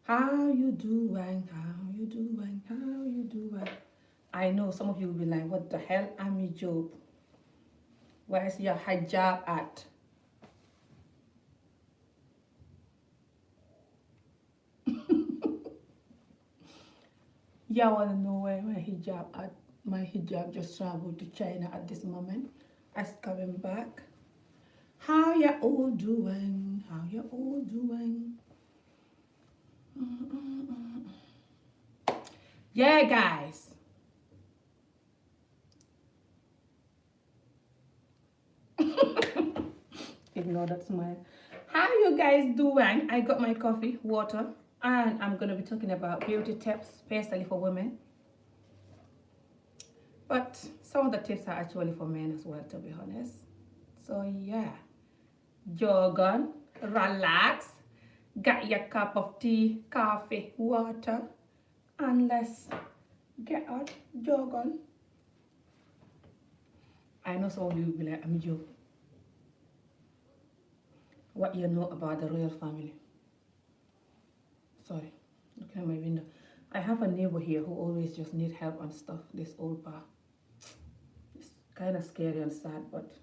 How you doing? How you doing? How you doing? I know some of you will be like, what the hell, Ami Job? Where's your hijab at? Y'all wanna know where my hijab at? My hijab just traveled to China at this moment. It's coming back. How you all doing? How you all doing? Yeah, guys. Ignore that smile. How you guys doing? I got my coffee, water, and I'm gonna be talking about beauty tips, especially for women. But some of the tips are actually for men as well, to be honest. So yeah, jog on, relax, get your cup of tea, coffee, water, and let's get out, jog on. I know some of you will be like, I'm joking. What you know about the royal family? Sorry, looking at my window. I have a neighbor here who always just need help and stuff. This old bar. It's kind of scary and sad, but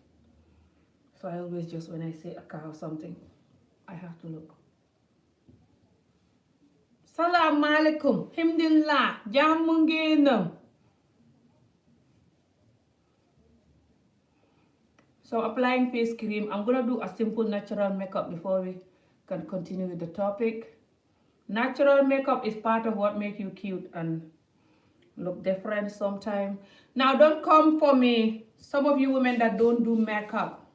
so I always just, when I see a car or something, I have to look. Salam alaikum. Himdillah. Jamunginam. So applying face cream. I'm gonna do a simple natural makeup before we can continue with the topic. Natural makeup is part of what makes you cute and look different sometimes. Now don't come for me. Some of you women that don't do makeup,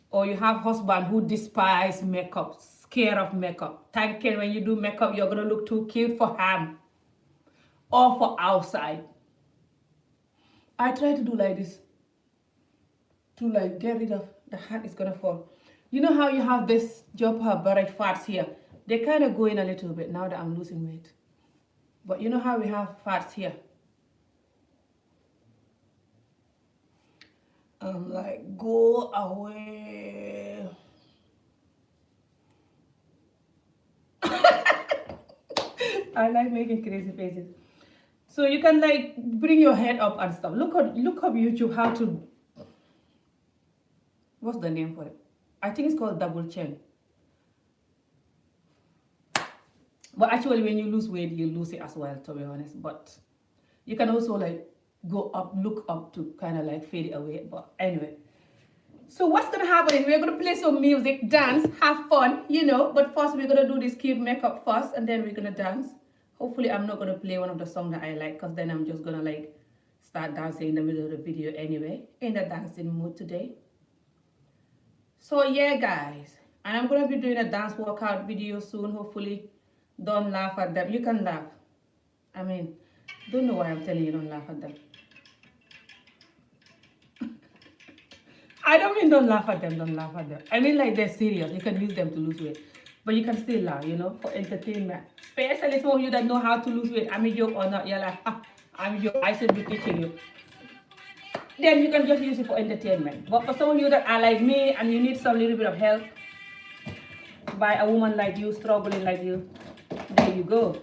or you have husband who despise makeup, scared of makeup, thinking when you do makeup you're gonna look too cute for him or for outside. I try to do like this to like get rid of the hat is gonna fall. You know how you have this jumper buried fats here? They kind of go in a little bit now that I'm losing weight. But you know how we have fats here? I'm like, go away. I like making crazy faces. So you can like bring your head up and stuff. Look up YouTube how to, what's the name for it? I think it's called double chin. But actually when you lose weight, you lose it as well, to be honest. But you can also like go up, look up to kind of like fade it away. But anyway. So what's going to happen is we're going to play some music, dance, have fun, you know. But first we're going to do this cute makeup first and then we're going to dance. Hopefully I'm not going to play one of the songs that I like because then I'm just going to like start dancing in the middle of the video anyway. In the dancing mood today. So yeah guys. And I'm going to be doing a dance workout video soon. Hopefully don't laugh at them. You can laugh. I mean, don't know why I'm telling you don't laugh at them. I don't mean don't laugh at them, don't laugh at them. I mean like they're serious. You can use them to lose weight. But you can still laugh, you know, for entertainment. Especially some of you that know how to lose weight. I'm a joke or not. You're like, I'm a joke. I should be teaching you. Then you can just use it for entertainment. But for some of you that are like me and you need some little bit of help by a woman like you, struggling like you, there you go.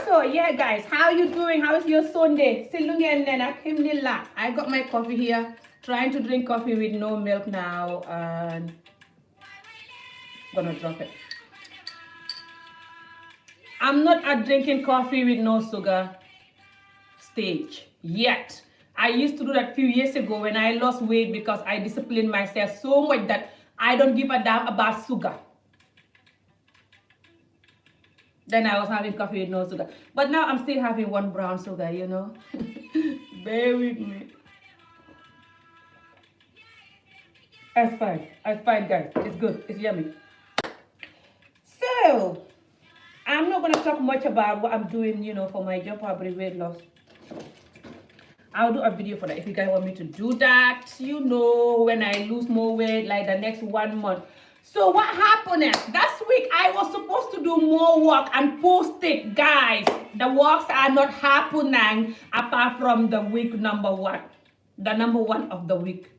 So yeah guys, how you doing? How is your Sunday? I got my coffee here. Trying to drink coffee with no milk now and gonna drop it. I'm not at drinking coffee with no sugar stage yet. I used to do that a few years ago when I lost weight because I disciplined myself so much that I don't give a damn about sugar. Then I was having coffee with no sugar. But now I'm still having one brown sugar, you know. Bear with me. That's fine. That's fine, guys. It's good. It's yummy. So, I'm not going to talk much about what I'm doing, you know, for my job probably weight loss. I'll do a video for that if you guys want me to do that. You know, when I lose more weight, like the next 1 month. So what happened is, last week I was supposed to do more work and post it, guys. The works are not happening apart from the week number 1. The number 1 of the week.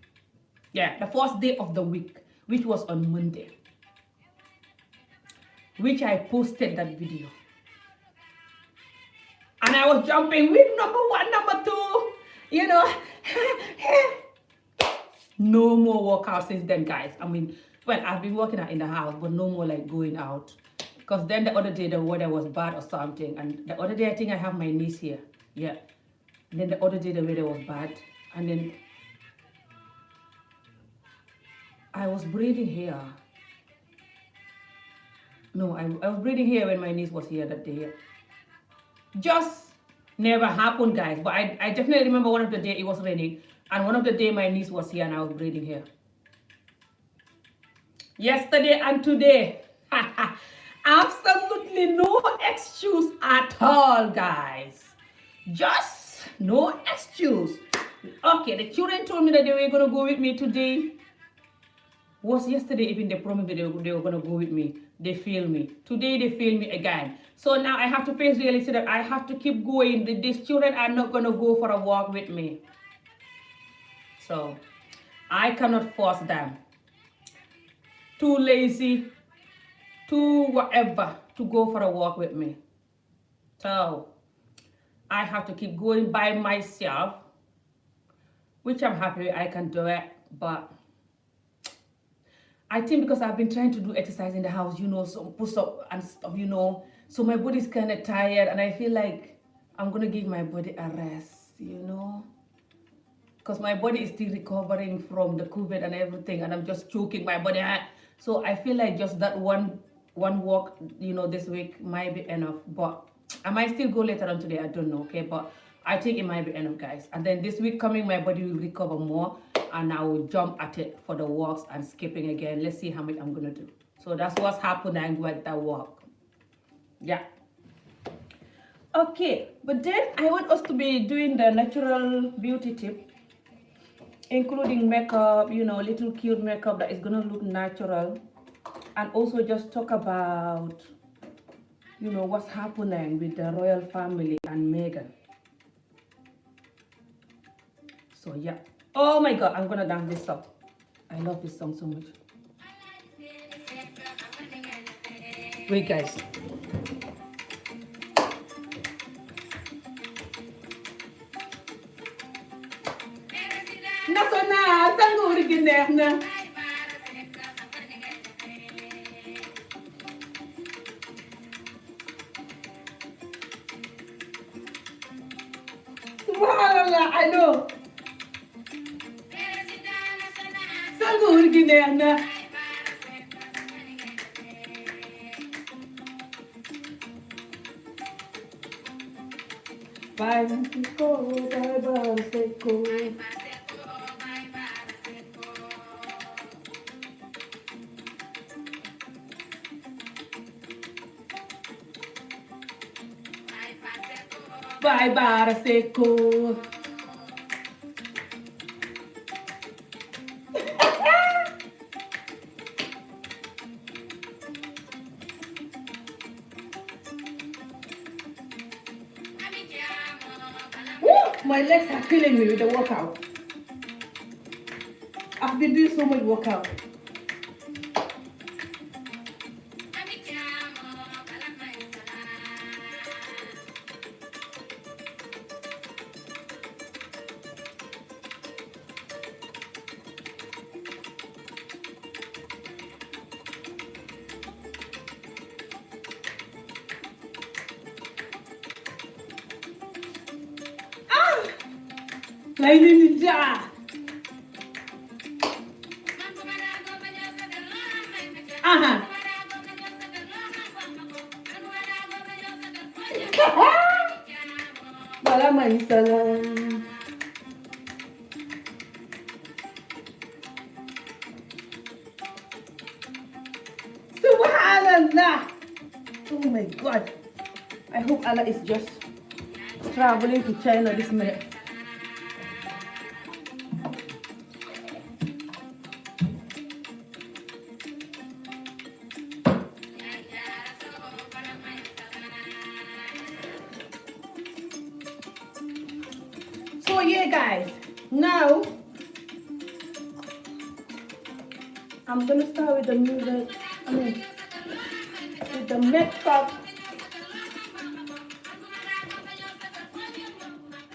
Yeah, the first day of the week, which was on Monday. which I posted that video. And I was jumping week number 1, number 2, you know. No more workout since then, guys. I mean, well, I've been working out in the house, but no more like going out. Because then the other day the weather was bad or something. And the other day I think I have my niece here. Yeah. And then the other day the weather was bad. And then I was breathing here. No, I was breathing here when my niece was here that day. Just never happened, guys. But I definitely remember one of the day it was raining. And one of the day my niece was here and I was breathing here. Yesterday and today. Absolutely no excuse at all, guys. Just no excuse. Okay, the children told me that they were going to go with me today. Was yesterday even they promised that they were going to go with me. They failed me. Today they failed me again. So now I have to face reality that I have to keep going. These children are not going to go for a walk with me. So I cannot force them. Too lazy, too whatever, to go for a walk with me. So I have to keep going by myself, which I'm happy I can do it. But I think because I've been trying to do exercise in the house, you know, some push-up and stuff, you know, so my body's kind of tired and I feel like I'm going to give my body a rest, you know, because my body is still recovering from the COVID and everything and I'm just choking my body. So I feel like just that one walk, you know, this week might be enough. But I might still go later on today. I don't know, okay? But I think it might be enough, guys. And then this week coming, my body will recover more. And I will jump at it for the walks and skipping again. Let's see how much I'm going to do. So that's what's happening with that walk. Yeah. Okay. But then I want us to be doing the natural beauty tip, including makeup, you know, little cute makeup that is going to look natural. And also just talk about, you know, what's happening with the royal family and Meghan. So, yeah. Oh, my God. I'm going to dance this song. I love this song so much. Wait, guys. Nasona, tango originaire na. Subhanallah, I know. Tango originaire na. Bye, Mexico, bye, Mexico. Bye, Baraseco. My legs are killing me with the workout. I've been doing so much workout. Lain ninja. Aha. Malaman salam. Subhanallah. Oh my God. I hope Allah is just traveling to China this minute. So yeah, guys, now I'm gonna start with the music. I mean, with the makeup.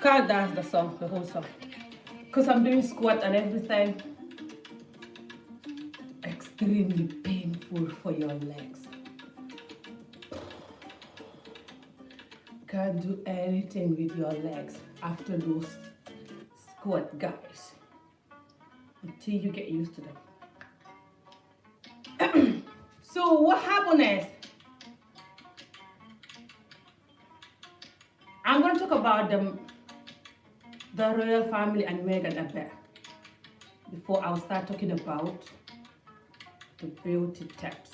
Can't dance the song, the whole song. Because I'm doing squat and everything. Extremely painful for your legs. Can't do anything with your legs after those squat guys until you get used to them. So what happened is, I'm going to talk about the royal family and Meghan a bit before I'll start talking about the beauty tips.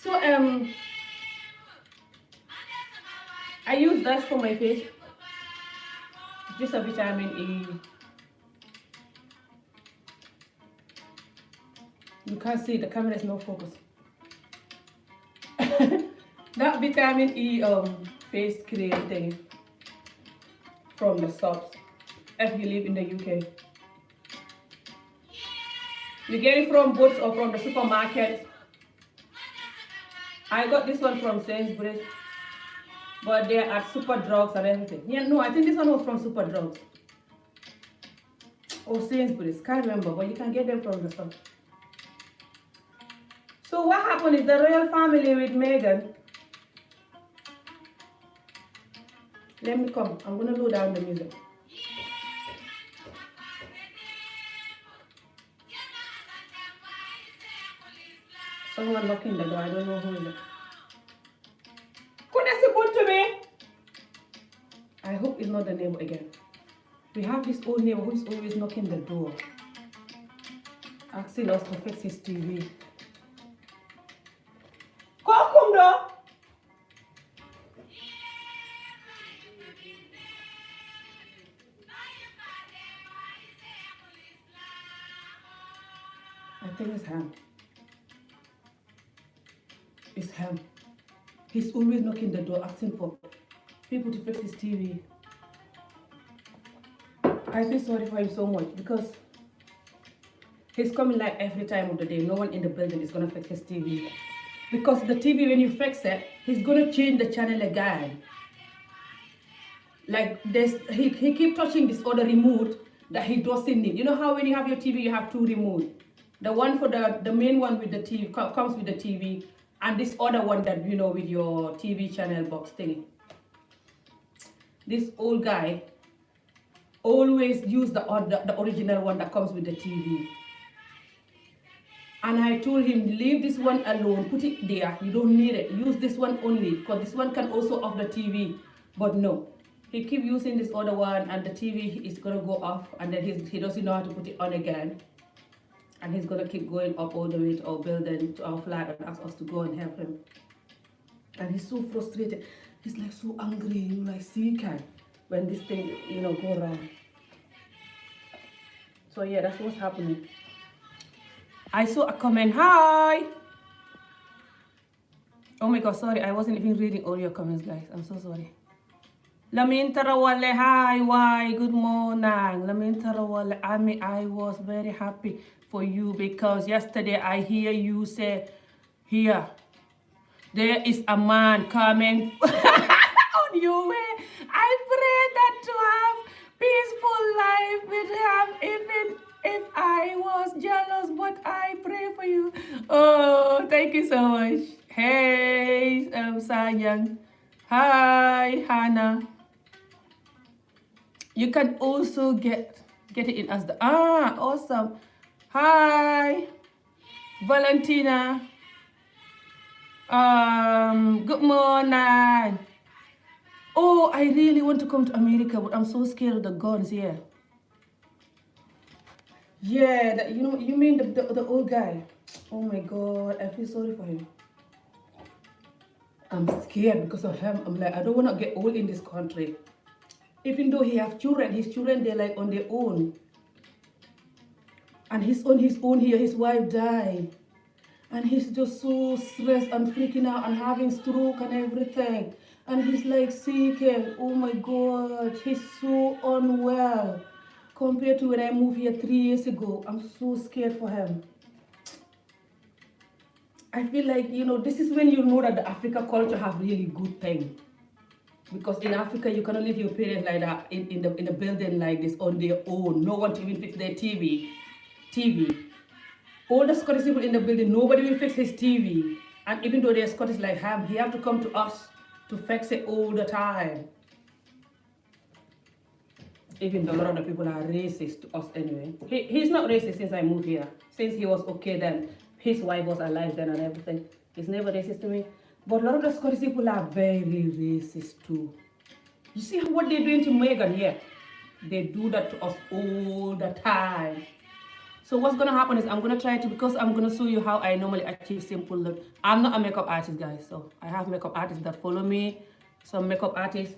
So I use that for my face. It's just a vitamin E. You can't see, the camera is no focus. That vitamin E face cream thing from the shops if you live in the UK. You get it from Boots or from the supermarket. I got this one from Sainsbury's, but they're at Super Drugs and everything. Yeah, no, I think this one was from Super Drugs or Sainsbury's, can't remember, but you can get them from the shop. So what happened is the royal family with Meghan. Let me come. I'm going to load down the music. Someone knocking the door. I don't know who is it. Could you say to me? I hope it's not the neighbor again. We have this old neighbor who's always knocking the door, asking us to fix his TV. Come door. I think it's him. It's him. He's always knocking the door, asking for people to fix his TV. I feel sorry for him so much because he's coming like every time of the day. No one in the building is gonna fix his TV. Because the TV, when you fix it, he's gonna change the channel again. Like this, he keep touching this other remote that he doesn't need. You know how when you have your TV, you have two remotes. The one for the main one with the TV comes with the TV, and this other one that you know with your TV channel box thingy. This old guy always use the original one that comes with the TV. And I told him, leave this one alone, put it there, you don't need it, use this one only, because this one can also off the TV. But no, he keep using this other one and the TV is gonna go off, and then he doesn't know how to put it on again. And he's gonna keep going up all the way to our building, to our flat, and ask us to go and help him. And he's so frustrated. He's like so angry, you like sick when this thing, you know, go wrong. So yeah, that's what's happening. I saw a comment, hi! Oh my god, sorry, I wasn't even reading all your comments, guys. I'm so sorry. Lamin Tarawale, hi, why, good morning. Lamin Tarawale, I was very happy for you because yesterday I hear you say, here, there is a man coming on your way. I pray that to have peaceful life with him, even if I was jealous, but I pray for you. Oh, thank you so much. Hey, Sayang. Hi, Hannah. You can also get it in as the awesome. Hi, Valentina. Good morning. Oh, I really want to come to America, but I'm so scared of the guns here. Yeah, you know, you mean the old guy? Oh my god, I feel sorry for him. I'm scared because of him. I'm like, I don't want to get old in this country. Even though he have children, his children, they're like on their own. And he's on his own here, his wife died. And he's just so stressed and freaking out and having stroke and everything. And he's like sick. Oh my god, he's so unwell. Compared to when I moved here 3 years ago, I'm so scared for him. I feel like, you know, this is when you know that the Africa culture have really good thing. Because in Africa, you cannot leave your parents like that in the building like this on their own. No one to even fix their TV. All the Scottish people in the building, nobody will fix his TV. And even though they're Scottish like him, he have to come to us to fix it all the time. Even though a lot of the people are racist to us anyway. He's not racist since I moved here. Since he was okay then, his wife was alive then and everything. He's never racist to me. But a lot of the Scottish people are very racist too. You see what they're doing to Meghan here? They do that to us all the time. So what's going to happen is I'm going to try to, because I'm going to show you how I normally achieve simple look. I'm not a makeup artist, guys. So I have makeup artists that follow me. Some makeup artists.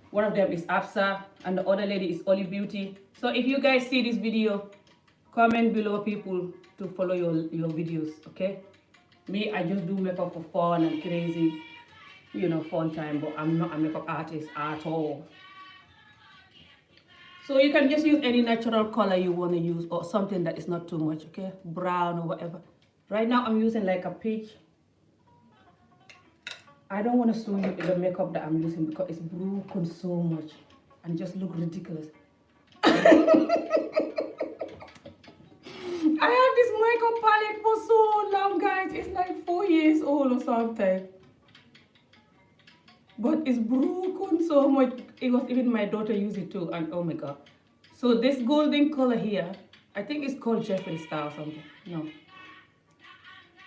One of them is Absa and the other lady is Oli Beauty. So if you guys see this video, comment below people to follow your videos, okay? Me, I just do makeup for fun and crazy, you know, fun time, but I'm not a makeup artist at all. So you can just use any natural color you want to use or something that is not too much, okay? Brown or whatever. Right now I'm using like a peach. I don't want to show you the makeup that I'm using because it's broken so much and just look ridiculous. I have this makeup palette for so long, guys. It's like 4 years old or something. But it's broken so much. It was even my daughter used it too, and oh my god. So this golden color here, I think it's called Jeffree Star or something. No.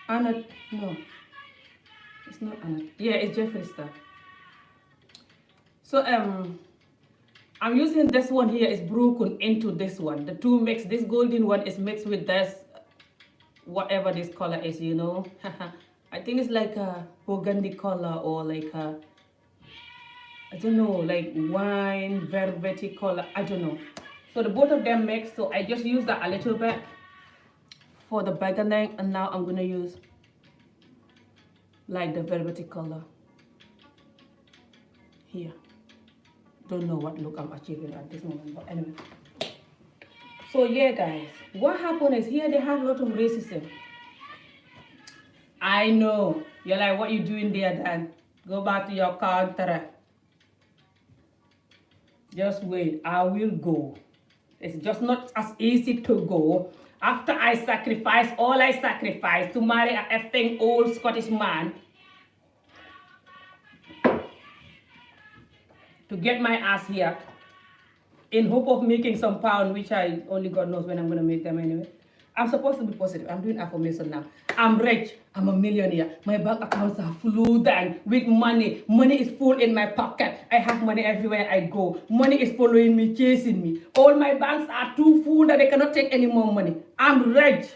Anna, no. It's not Anna. Yeah, it's Jeffree Star. So I'm using this one here. It's broken into this one. The two mix. This golden one is mixed with this, whatever this color is, you know. I think it's like a burgundy color or like a, I don't know, like wine, velvety color. I don't know. So the both of them mix. So I just use that a little bit for the beginning, and now I'm gonna use like the velvety color here. Don't know what look I'm achieving at this moment, but anyway. So yeah, guys, what happened is here they have a lot of racism. I know you're like, what you doing there, Dan? Go back to your country. Just wait, I will go. It's just not as easy to go after I sacrifice all I sacrificed to marry a effing old Scottish man to get my ass here in hope of making some pound, which I only God knows when I'm going to make them anyway. I'm supposed to be positive. I'm doing affirmation now. I'm rich. I'm a millionaire. My bank accounts are full down with money. Money is full in my pocket. I have money everywhere I go. Money is following me, chasing me. All my banks are too full that they cannot take any more money. I'm rich.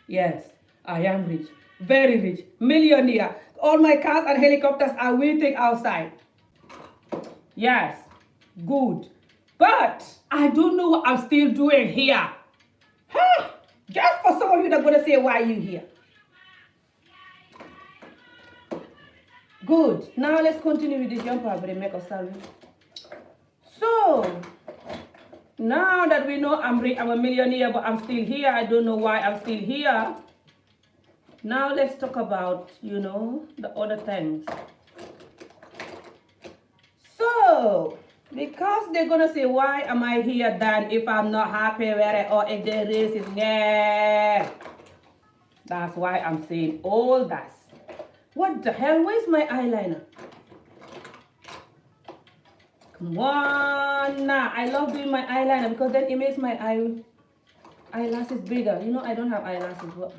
Yes, I am rich. Very rich. Millionaire. All my cars and helicopters are waiting outside. Yes. Good. But I don't know what I'm still doing here. Huh? Just for some of you that are going to say, why are you here? Good. Now let's continue with the jumper with the makeup salary. So, now that we know I'm a millionaire, but I'm still here. I don't know why I'm still here. Now let's talk about, you know, the other things. So, because they're going to say, why am I here then if I'm not happy with it or if there is it? Yeah. That's why I'm saying all that. What the hell? Where's my eyeliner? Come on. Nah, I love doing my eyeliner because then it makes my eyelashes bigger. You know, I don't have eyelashes. But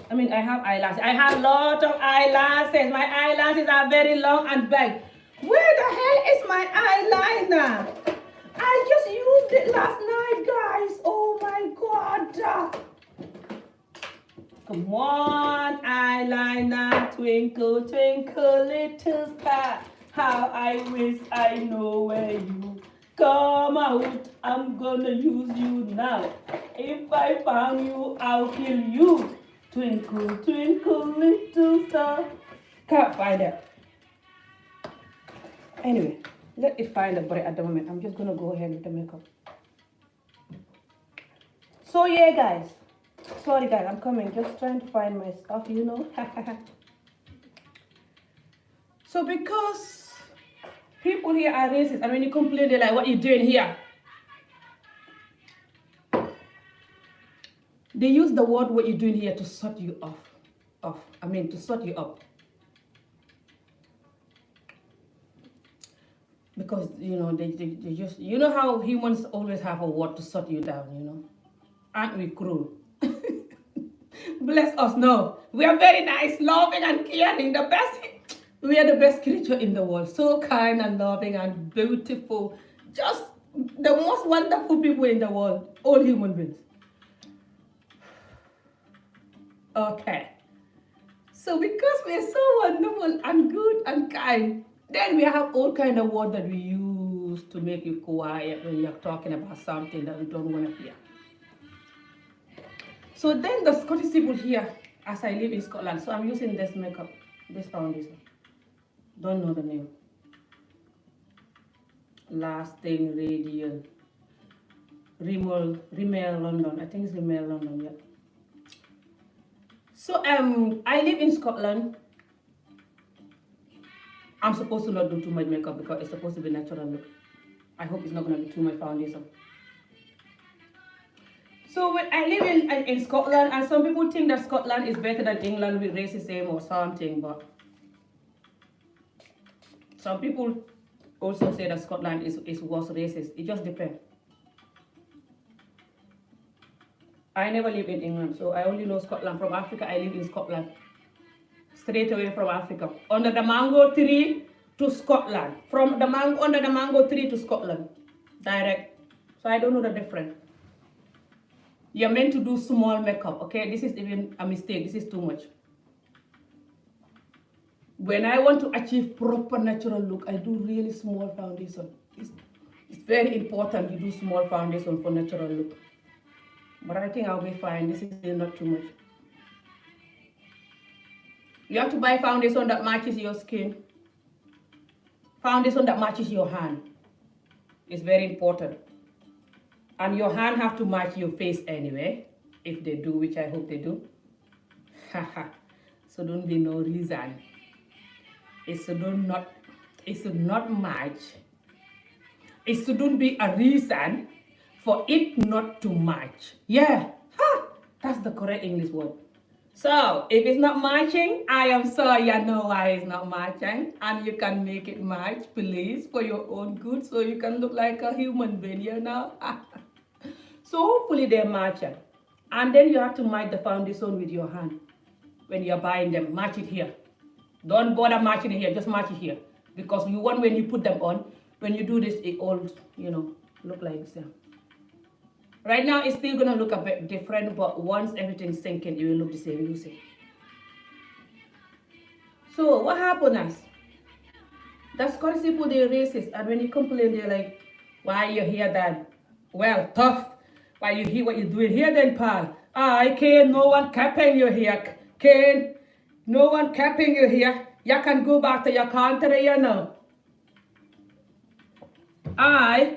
I mean, I have eyelashes. I have a lot of eyelashes. My eyelashes are very long and big. Where the hell is my eyeliner? I just used it last night, guys. Oh my god. Come on, eyeliner. Twinkle, twinkle, little star. How I wish I know where you come out. I'm gonna use you now. If I found you, I'll kill you. Twinkle, twinkle, little star. Can't find it. Anyway, let it find a body at the moment. I'm just going to go ahead with the makeup. So yeah, guys. Sorry, guys, I'm coming. Just trying to find my stuff, you know. So because people here are racist, and when you complain, they're like, "What you doing here?" They use the word "what you doing here" to shut you off. I mean, to shut you up. Because they just, you know how humans always have a word to shut you down, aren't we cruel? Bless us, no, we are very nice, loving and caring, the best. We are the best creature in the world, so kind and loving and beautiful, just the most wonderful people in the world, all human beings. Okay, so because we are so wonderful and good and kind, then we have all kind of words that we use to make you quiet when you're talking about something that we don't want to hear. So then the Scottish people here, as I live in Scotland, so I'm using this makeup, this foundation. Don't know the name. Lasting Radiant. Rimmel London. I think it's Rimmel London, yeah. So I live in Scotland. I'm supposed to not do too much makeup because it's supposed to be natural look. I hope it's not going to be too much foundation. So when I live in Scotland, and some people think that Scotland is better than England with racism or something, but some people also say that Scotland is worse racist. It just depends. I never lived in England, so I only know Scotland. From Africa, I live in Scotland. Straight away from Africa. Under the mango tree to Scotland. From the under the mango tree to Scotland. Direct. So I don't know the difference. You're meant to do small makeup, okay? This is even a mistake. This is too much. When I want to achieve proper natural look, I do really small foundation. It's very important you do small foundation for natural look. But I think I'll be fine. This is not too much. You have to buy foundation that matches your skin. Foundation that matches your hand. It's very important. And your hand have to match your face anyway. If they do, which I hope they do. So don't be no reason. It should not match. It shouldn't be a reason for it not to match. Yeah, that's the correct English word. So, if it's not matching, I am sorry, you know why it's not matching. And you can make it match, please, for your own good, so you can look like a human being, you know. So, hopefully they're matching. And then you have to match the foundation with your hand. When you're buying them, match it here. Don't bother matching it here, just match it here. Because you want when you put them on, when you do this, it all, look like the same. Right now, it's still going to look a bit different, but once everything's sinking, it will look the same, you see. So, what happened is, the Scottish people, they're racist, and when you complain, they're like, why you here then? Well, tough. Why you hear what you're doing here then, pal? I can't, no one capping you here. Can't, no one capping you here. You can go back to your country, you know.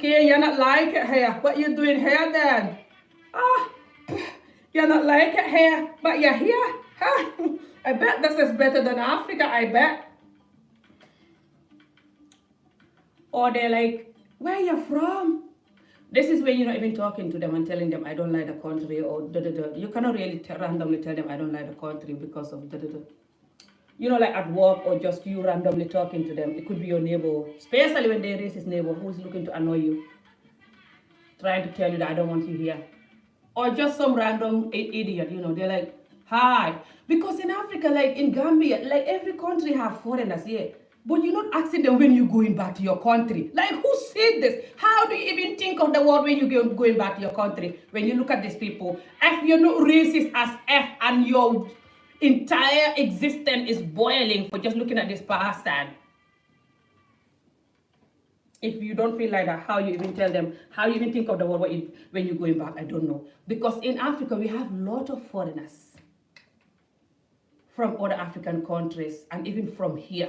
You're not like it here. What you doing here then? You're not like it here, but you're here. I bet this is better than Africa, I bet. Or they're like, where you from? This is when you're not even talking to them and telling them, I don't like the country, or da-da-da. You cannot really randomly tell them, I don't like the country because of da-da-da. Like at work, or just you randomly talking to them. It could be your neighbor, especially when they're racist neighbor who's looking to annoy you, trying to tell you that I don't want you here. Or just some random idiot, they're like, hi. Because in Africa, like in Gambia, like every country have foreigners here. But you're not asking them when you're going back to your country. Like, who said this? How do you even think of the word when you're going back to your country? When you look at these people, if you're not racist as F and your entire existence is boiling for just looking at this person. If you don't feel like that, how you even tell them, how you even think of the word when you're going back, I don't know. Because in Africa, we have a lot of foreigners from other African countries and even from here.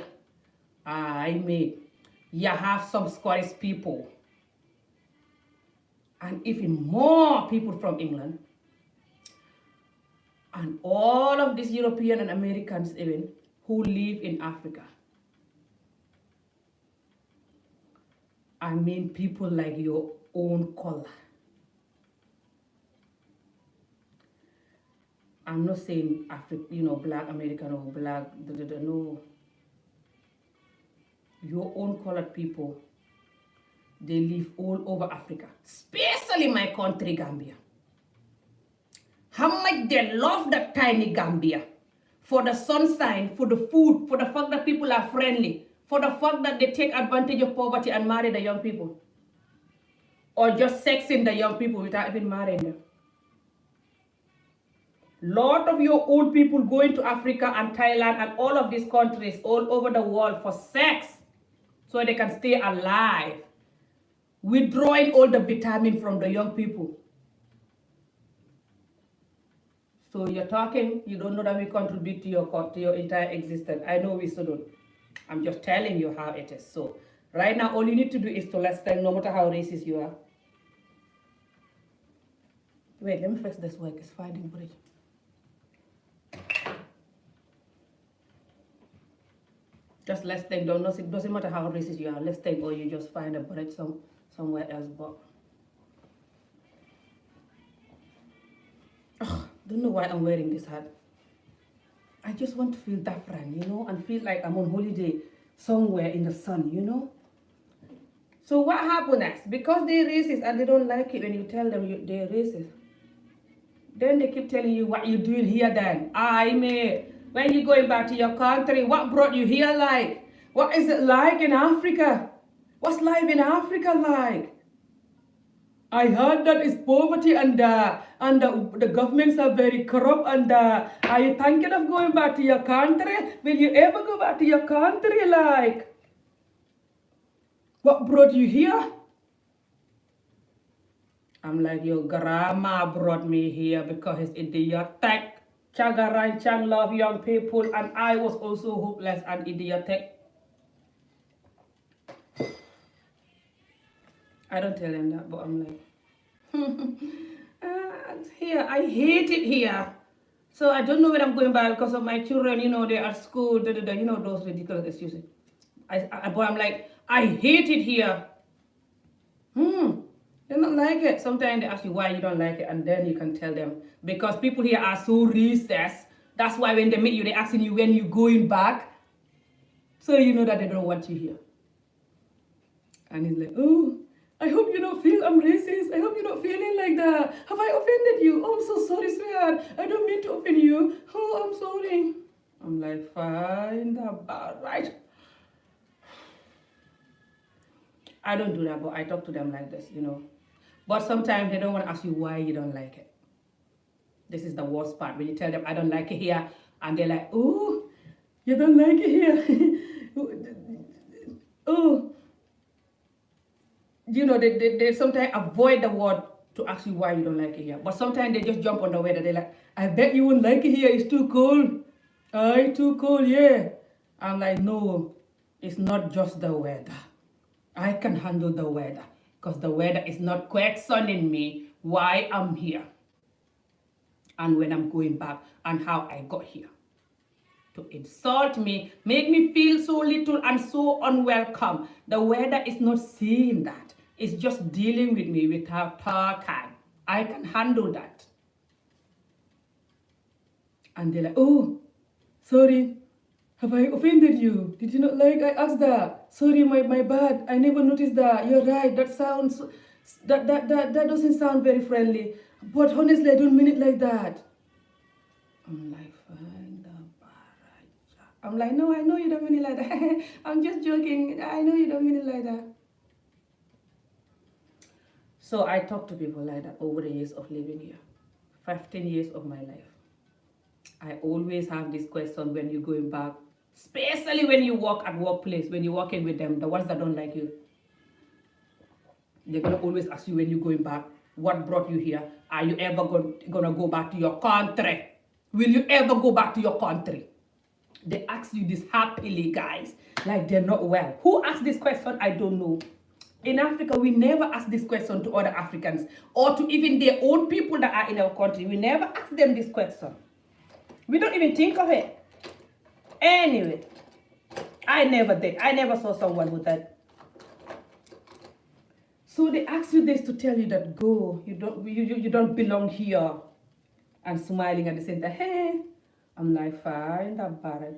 You have some Scottish people and even more people from England And all of these European and Americans even who live in Africa. I mean people like your own color. I'm not saying black American or black, no. Your own colored people, they live all over Africa, especially my country, Gambia. How much they love that tiny Gambia. For the sunshine, for the food, for the fact that people are friendly, for the fact that they take advantage of poverty and marry the young people. Or just sexing the young people without even marrying them. Lot of your old people going to Africa and Thailand and all of these countries all over the world for sex so they can stay alive, withdrawing all the vitamin from the young people. So you're talking, you don't know that we contribute to your entire existence. I know we shouldn't. I'm just telling you how it is. So right now, all you need to do is to let's tell, no matter how racist you are. Wait, let me fix this work. It's finding bridge. Just let's think. Doesn't matter how racist you are. Let's think, or you just find a bridge somewhere else. But don't know why I'm wearing this hat. I just want to feel different, and feel like I'm on holiday somewhere in the sun, So what happened next? Because they're racist and they don't like it when you tell them they're racist. Then they keep telling you what you're doing here then. When you're going back to your country, what brought you here like? What is it like in Africa? What's life in Africa like? I heard that it's poverty and the governments are very corrupt and are you thinking of going back to your country? Will you ever go back to your country like? What brought you here? I'm like, your grandma brought me here because it's idiotic. Chagaran love young people and I was also hopeless and idiotic. I don't tell them that, but I'm like, here, I hate it here. So I don't know where I'm going back because of my children, they're at school, those ridiculous excuses. But I'm like, I hate it here. They don't like it. Sometimes they ask you why you don't like it, and then you can tell them. Because people here are so racist. That's why when they meet you, they're asking you when you're going back. So you know that they don't want you here. And he's like, oh, I hope you don't feel I'm racist. I hope you're not feeling like that. Have I offended you? Oh, I'm so sorry, sweetheart. I don't mean to offend you. Oh, I'm sorry. I'm like, fine, about right. I don't do that, but I talk to them like this, But sometimes they don't want to ask you why you don't like it. This is the worst part. When you tell them, I don't like it here, and they're like, oh, you don't like it here. Oh. They sometimes avoid the word to ask you why you don't like it here. But sometimes they just jump on the weather. They're like, I bet you won't like it here. It's too cold. It's too cold, yeah. I'm like, no, it's not just the weather. I can handle the weather because the weather is not questioning me why I'm here and when I'm going back and how I got here. To insult me, make me feel so little and so unwelcome. The weather is not saying that. It's just dealing with me without talking. I can handle that. And they're like, oh, sorry. Have I offended you? Did you not like I asked that? Sorry, my bad. I never noticed that. You're right. That sounds, that doesn't sound very friendly. But honestly, I don't mean it like that. I'm like, fine, I'm like, no, I know you don't mean it like that. I'm just joking. I know you don't mean it like that. So I talk to people like that over the years of living here. 15 years of my life. I always have this question when you're going back, especially when you work at workplace, when you're working with them, the ones that don't like you. They're going to always ask you when you're going back, what brought you here? Are you ever going to go back to your country? Will you ever go back to your country? They ask you this happily, guys, like they're not well. Who asked this question? I don't know. In Africa, we never ask this question to other Africans or to even their own people that are in our country. We never ask them this question. We don't even think of it. Anyway, I never did. I never saw someone with that. So they ask you this to tell you that go, you don't belong here. And smiling at the same time. Hey, I'm like, fine, that bad.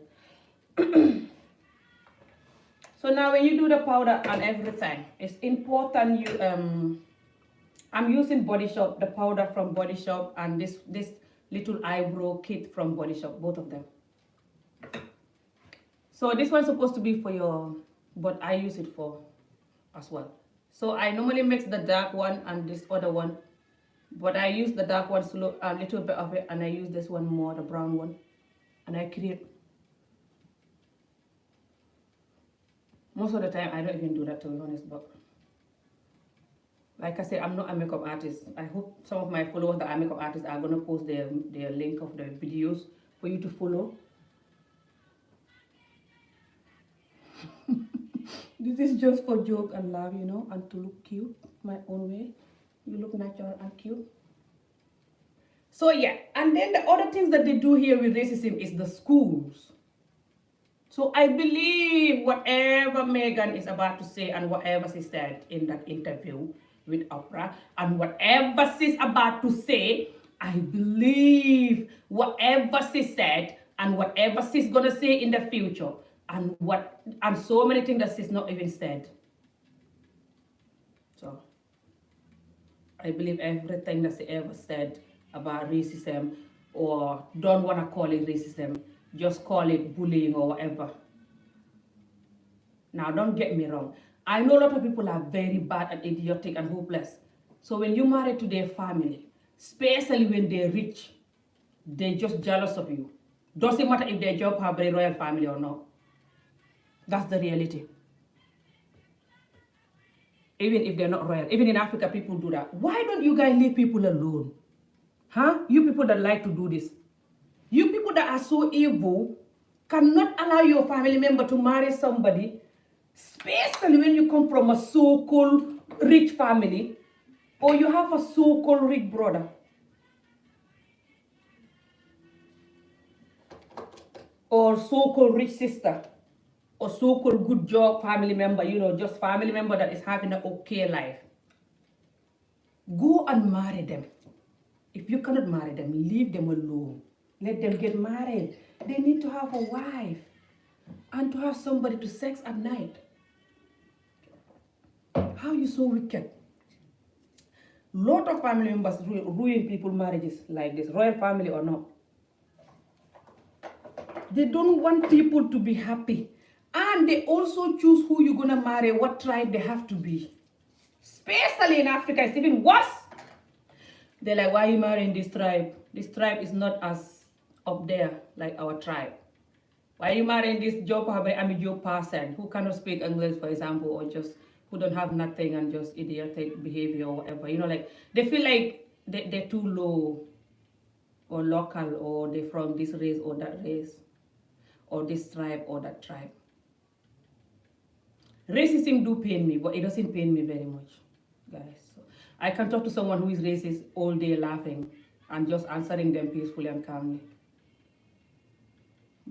So now when you do the powder and everything, it's important you I'm using Body Shop, the powder from Body Shop, and this little eyebrow kit from Body Shop, both of them. So this one's supposed to be for your, but I use it for as well. So I normally mix the dark one and this other one, but I use the dark one slow, a little bit of it, and I use this one more, the brown one, and I create. Most of the time, I don't even do that, to be honest, but like I said, I'm not a makeup artist. I hope some of my followers that are makeup artists are going to post their link of the videos for you to follow. This is just for joke and laugh, you know, and to look cute my own way. You look natural and cute. So yeah, and then the other things that they do here with racism is the schools. So I believe whatever Meghan is about to say and whatever she said in that interview with Oprah and whatever she's about to say, I believe whatever she said and whatever she's gonna say in the future and so many things that she's not even said. So I believe everything that she ever said about racism, or don't want to call it racism, just call it bullying or whatever. Now, don't get me wrong. I know a lot of people are very bad and idiotic and hopeless. So when you marry to their family, especially when they're rich, they're just jealous of you. Doesn't matter if their job have a royal family or not. That's the reality. Even if they're not royal. Even in Africa, people do that. Why don't you guys leave people alone? Huh? You people that like to do this. You people that are so evil cannot allow your family member to marry somebody, especially when you come from a so-called rich family, or you have a so-called rich brother. Or so-called rich sister. Or so-called good job family member, you know, just family member that is having an okay life. Go and marry them. If you cannot marry them, leave them alone. Let them get married. They need to have a wife and to have somebody to sex at night. How are you so wicked? Lot of family members ruin people's marriages like this, royal family or not. They don't want people to be happy. And they also choose who you're going to marry, what tribe they have to be. Especially in Africa, it's even worse. They're like, why are you marrying this tribe? This tribe is not as up there like our tribe. Why are you marrying this job person who cannot speak English, for example, or just who don't have nothing and just idiotic behavior or whatever? You know, like they feel like they're too low or local, or they're from this race or that race, or this tribe or that tribe. Racism do pain me, but it doesn't pain me very much, guys. So I can talk to someone who is racist all day laughing and just answering them peacefully and calmly.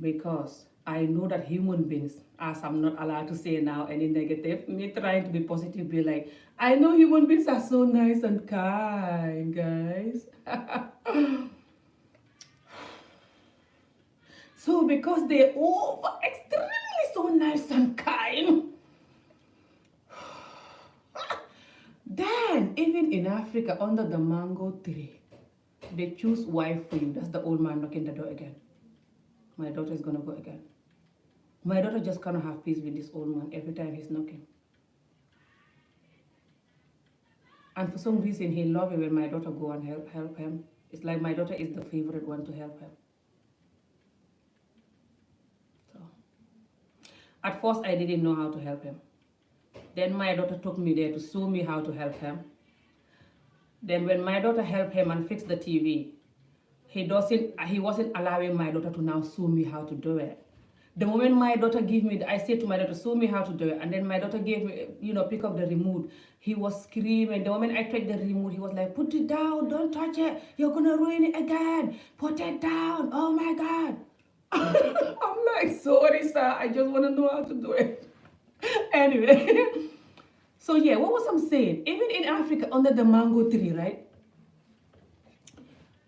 Because I know that human beings, as I'm not allowed to say now any negative, me trying to be positive, be like, I know human beings are so nice and kind, guys. So because they're all extremely so nice and kind, then even in Africa, under the mango tree, they choose wife for you. That's the old man knocking the door again. My daughter is gonna go again. My daughter just cannot have peace with this old man every time he's knocking. And for some reason, he loves it when my daughter go and help him. It's like my daughter is the favorite one to help him. So, at first, I didn't know how to help him. Then my daughter took me there to show me how to help him. Then when my daughter helped him and fixed the TV, he wasn't allowing my daughter to now show me how to do it. The moment my daughter gave me, I said to my daughter, show me how to do it. And then my daughter gave me, pick up the remote. He was screaming. The moment I took the remote, he was like, put it down, don't touch it. You're going to ruin it again. Put it down. Oh my God. I'm like, sorry, sir. I just want to know how to do it. Anyway. So yeah, what was I saying? Even in Africa, under the mango tree, right?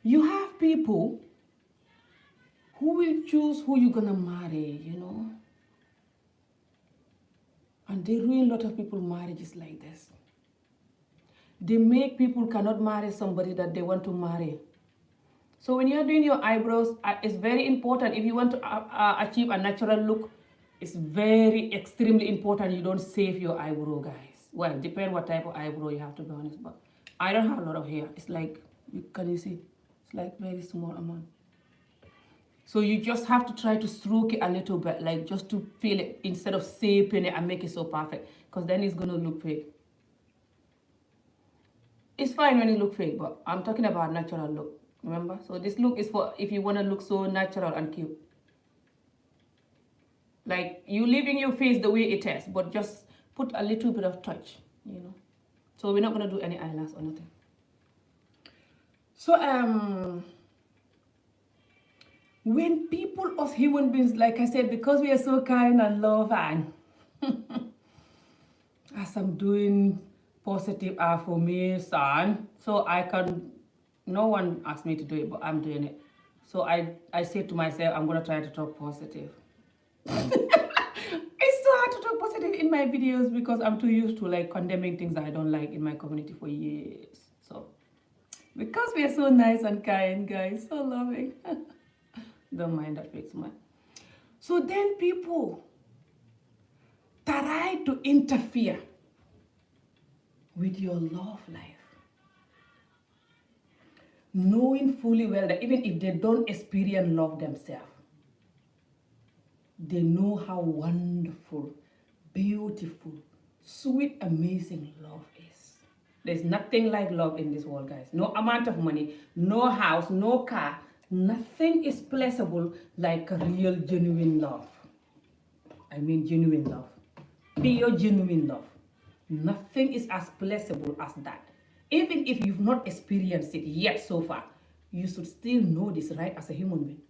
You have people who will choose who you're gonna marry, and they ruin a lot of people's marriages like this. They make people cannot marry somebody that they want to marry. So when you're doing your eyebrows, it's very important. If you want to achieve a natural look, it's very extremely important you don't save your eyebrow, guys. Well, depend what type of eyebrow you have, to be honest, but I don't have a lot of hair. It's like, can you see? It's like very small amount. So you just have to try to stroke it a little bit, like just to feel it instead of shaping it and make it so perfect, because then it's going to look fake. It's fine when it looks fake, but I'm talking about natural look, remember? So this look is for if you want to look so natural and cute. Like you leaving your face the way it is, but just put a little bit of touch, So we're not going to do any eyelash or nothing. So, when people, us human beings, like I said, because we are so kind and loving, as I'm doing positive affirmation, so no one asked me to do it, but I'm doing it. So I say to myself, I'm going to try to talk positive. It's so hard to talk positive in my videos because I'm too used to like condemning things that I don't like in my community for years. So, because we are so nice and kind, guys, so loving. Don't mind that fake smile. So then people try to interfere with your love life, knowing fully well that even if they don't experience love themselves, they know how wonderful, beautiful, sweet, amazing love is. There's nothing like love in this world, guys. No amount of money, no house, no car, nothing is placeable like a real, genuine love. I mean genuine love. Pure, genuine love. Nothing is as placeable as that. Even if you've not experienced it yet so far, you should still know this, right, as a human being.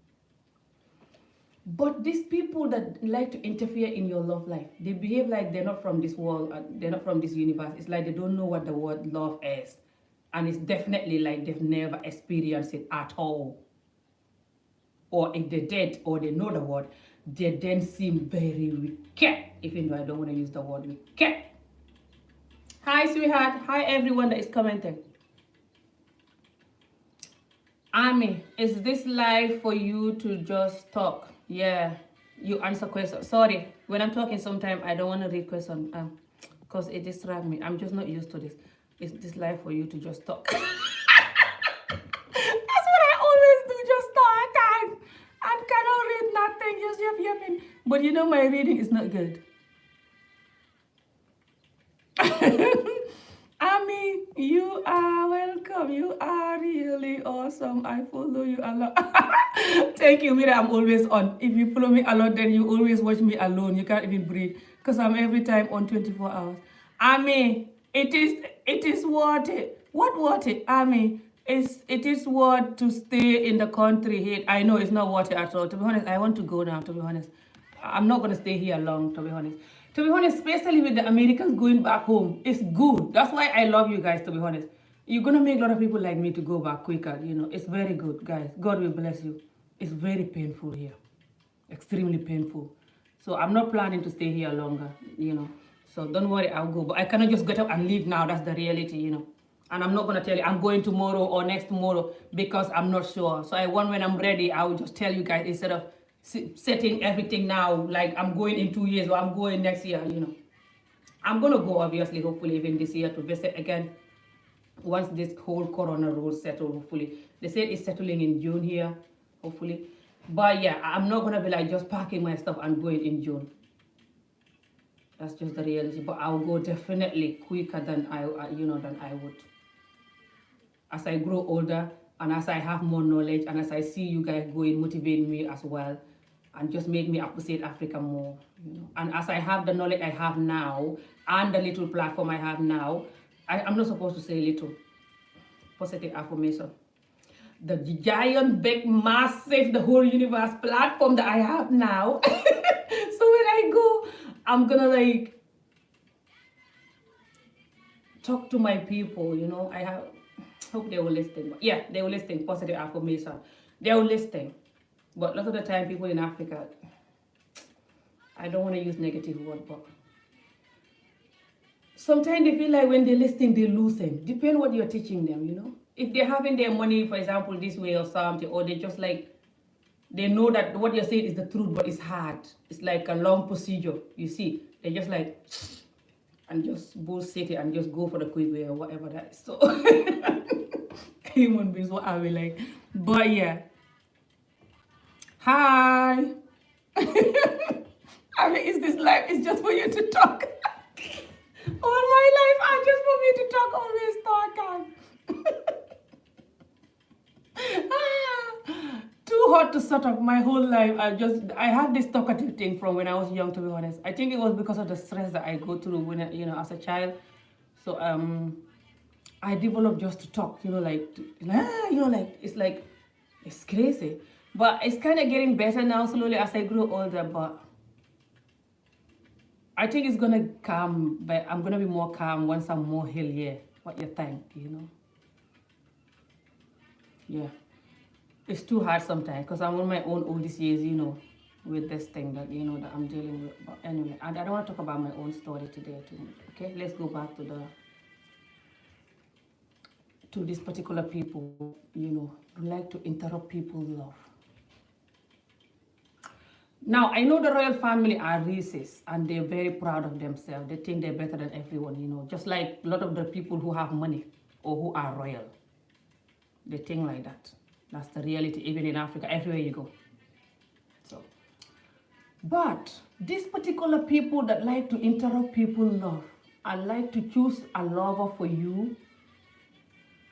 But these people that like to interfere in your love life, they behave like they're not from this world, they're not from this universe. It's like they don't know what the word love is. And it's definitely like they've never experienced it at all. Or if they did, or they know the word, they then seem very wicked, even though I don't want to use the word wicked. Hi, sweetheart. Hi, everyone that is commenting. Ami, is this live for you to just talk? Yeah, you answer questions. Sorry, when I'm talking sometimes I don't want to read questions because it distracts me. I'm just not used to this. Is this live for you to just talk? That's what I always do, just talk and cannot read nothing, just yapping. But my reading is not good. Ami, you are welcome. You are really awesome. I follow you a lot. Thank you, Mira. I'm always on. If you follow me a lot, then you always watch me alone. You can't even breathe because I'm every time on 24 hours. Ami, it is worth it. What worth it, Ami? It is worth to stay in the country here. I know it's not worth it at all. To be honest, I want to go now, to be honest. I'm not going to stay here long, to be honest. To be honest, especially with the Americans going back home, it's good. That's why I love you guys, to be honest. You're going to make a lot of people like me to go back quicker, It's very good, guys. God will bless you. It's very painful here. Extremely painful. So I'm not planning to stay here longer, So don't worry, I'll go. But I cannot just get up and leave now. That's the reality, And I'm not going to tell you I'm going tomorrow or next tomorrow because I'm not sure. So when I'm ready, I will just tell you guys instead of setting everything now, like I'm going in 2 years or I'm going next year, I'm going to go, obviously, hopefully, even this year to visit again. Once this whole corona rules settle, hopefully. They say it's settling in June here, hopefully. But yeah, I'm not going to be like just packing my stuff and going in June. That's just the reality. But I'll go definitely quicker than I would. As I grow older and as I have more knowledge and as I see you guys going, motivating me as well, and just made me appreciate Africa more, you know. And as I have the knowledge I have now and the little platform I have now, I'm not supposed to say little positive affirmation. The giant, big, massive, the whole universe platform that I have now. So when I go, I'm gonna like talk to my people, you know. I hope they will listen. Yeah, they will listen. Positive affirmation. They will listen. But a lot of the time, people in Africa, I don't want to use negative word, but sometimes they feel like when they're listening, they're losing. Depend what you're teaching them, you know. If they're having their money, for example, this way or something, or they just like, they know that what you're saying is the truth, but it's hard. It's like a long procedure, you see. They just like, and just bullshit it and just go for the quick way or whatever that is. So, human beings, what are we like? But yeah. Hi. I mean, is this life? It's just for you to talk. All my life, I just for me to talk, always talk. Too hot to shut up. My whole life, I have this talkative thing from when I was young, to be honest. I think it was because of the stress that I go through when, you know, as a child. So, I developed just to talk, you know, like, you know, like, it's crazy. But it's kind of getting better now, slowly, as I grow older, but I think it's gonna come, but I'm gonna be more calm once I'm more healed, yeah. What you think, you know? Yeah. It's too hard sometimes, because I'm on my own oldest years, you know, with this thing that, you know, that I'm dealing with. But anyway, I don't want to talk about my own story today too much, okay? Let's go back to these particular people, you know, who like to interrupt people's love. Now, I know the royal family are racist and they're very proud of themselves. They think they're better than everyone, you know, just like a lot of the people who have money or who are royal. They think like that. That's the reality, even in Africa, everywhere you go. So, but these particular people that like to interrupt people's love and like to choose a lover for you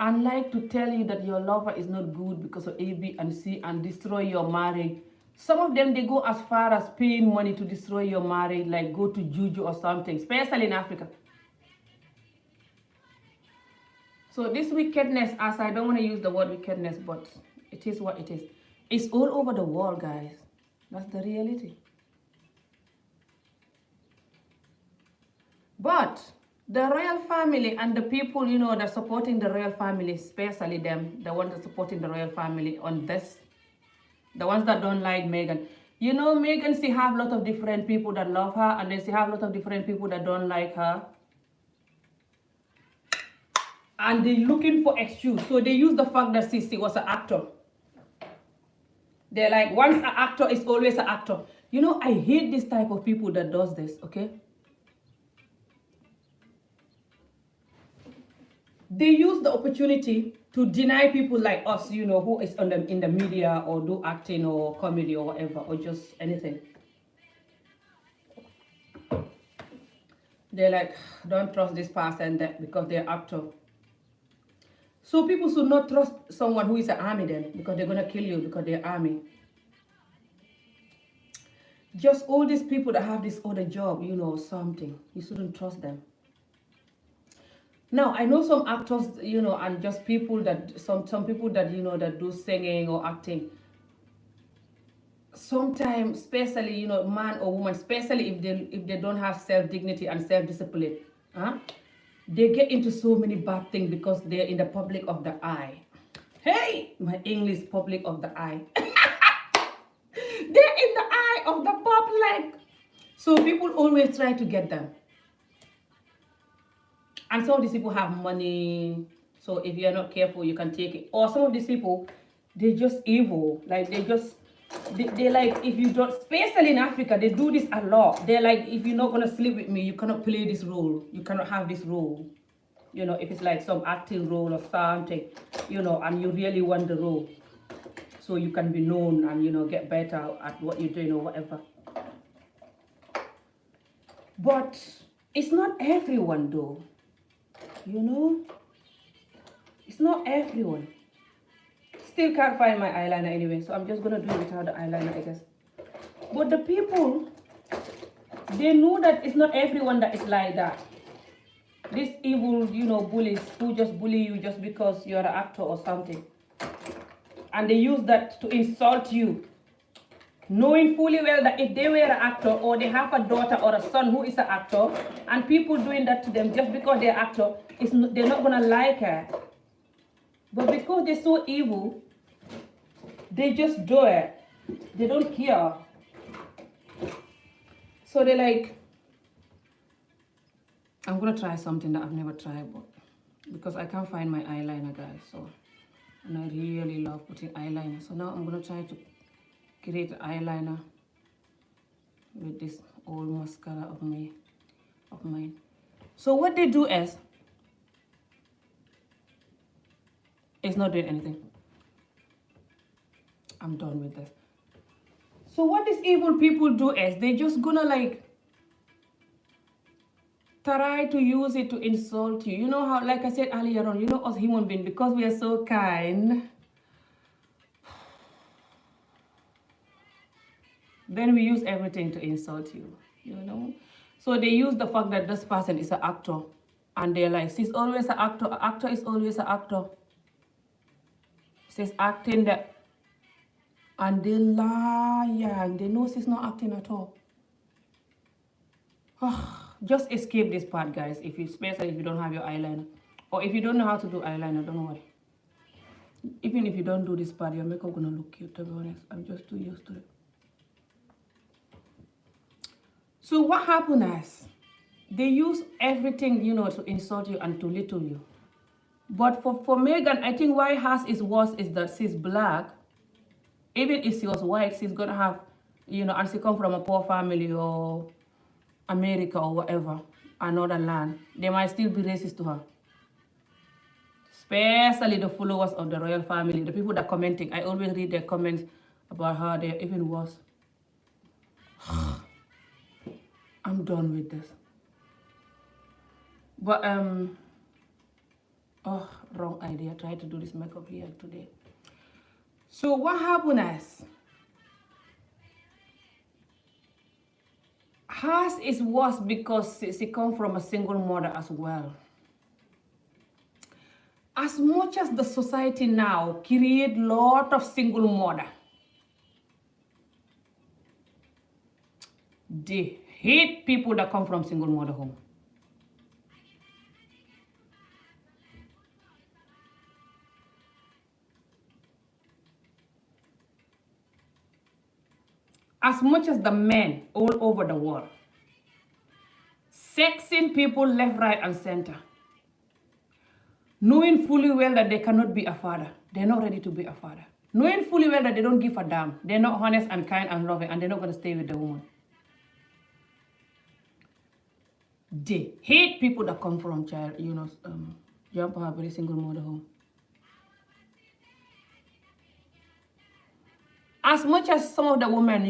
and like to tell you that your lover is not good because of A, B, and C and destroy your marriage. Some of them, they go as far as paying money to destroy your marriage, like go to juju or something, especially in Africa. So this wickedness, as I don't want to use the word wickedness, but it is what it is. It's all over the world, guys. That's the reality. But the royal family and the people, you know, that supporting the royal family, especially them, the ones that supporting the royal family on this, the ones that don't like Meghan. You know, Meghan still have a lot of different people that love her, and they still have a lot of different people that don't like her. And they're looking for excuse. So they use the fact that Sissy was an actor. They're like, once an actor is always an actor. You know, I hate this type of people that does this, okay? They use the opportunity to deny people like us, you know, who is in the media or do acting or comedy or whatever, or just anything. They're like, don't trust this person that because they're actor. So people should not trust someone who is an army then, because they're going to kill you because they're army. Just all these people that have this other job, you know, something, you shouldn't trust them. Now, I know some actors, you know, and just people that, some people that, you know, that do singing or acting. Sometimes, especially, you know, man or woman, especially if they don't have self-dignity and self-discipline, they get into so many bad things because they're in the public of the eye. Hey, my English, public of the eye. They're in the eye of the public. So people always try to get them. And some of these people have money, so if you're not careful, you can take it. Or some of these people, they're just evil. Like, they like, if you don't, especially in Africa, they do this a lot. They're like, if you're not going to sleep with me, you cannot play this role. You cannot have this role. You know, if it's like some acting role or something, you know, and you really want the role. So you can be known and, you know, get better at what you're doing or whatever. But it's not everyone, though. You know, it's not everyone. Still can't find my eyeliner anyway, so I'm just gonna do it without the eyeliner, I guess. But the people, they know that it's not everyone that is like that. These evil, bullies who just bully you just because you're an actor or something. And they use that to insult you. Knowing fully well that if they were an actor or they have a daughter or a son who is an actor, and people doing that to them just because they're an actor, they're not going to like her. But because they're so evil, they just do it. They don't care. So they're like, I'm going to try something that I've never tried, but because I can't find my eyeliner, guys. So, and I really love putting eyeliner. So now I'm going to try to create an eyeliner with this old mascara of mine. So what they do is, it's not doing anything. I'm done with this. So what these evil people do is, they just gonna like try to use it to insult you. You know how, like I said earlier on, us human beings, because we are so kind, then we use everything to insult you, So they use the fact that this person is an actor, and they're like, she's always an actor. An actor is always an actor. She's acting that, and they lie, and they know she's not acting at all. Just escape this part, guys, especially if you don't have your eyeliner. Or if you don't know how to do eyeliner, don't worry. Even if you don't do this part, your makeup gonna look cute, to be honest. I'm just too used to it. So what happened is, they use everything, to insult you and to belittle you. But for Meghan, I think why hers is worse is that she's black. Even if she was white, she's gonna have, and she come from a poor family or America or whatever, another land, they might still be racist to her. Especially the followers of the royal family, the people that are commenting. I always read their comments about her. They're even worse. I'm done with this. But, wrong idea. Try to do this makeup here today. So what happened is, hers is worse because she come from a single mother as well. As much as the society now create lot of single mother, they hate people that come from single mother home. As much as the men all over the world sexing people left, right, and center, knowing fully well that they cannot be a father. They're not ready to be a father. Knowing fully well that they don't give a damn. They're not honest and kind and loving, and they're not going to stay with the woman. They hate people that come from jump a very single mother home. As much as some of the women,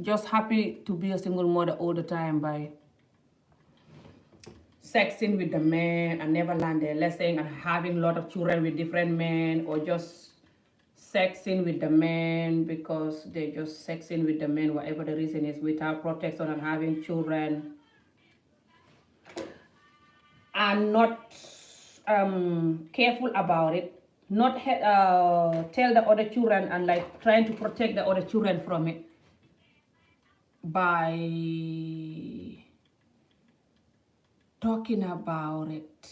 just happy to be a single mother all the time by sexing with the men and never learn their lesson and having a lot of children with different men, or just sexing with the men because they're just sexing with the men, whatever the reason is, without protection and having children, and not careful about it, not tell the other children and like trying to protect the other children from it by talking about it,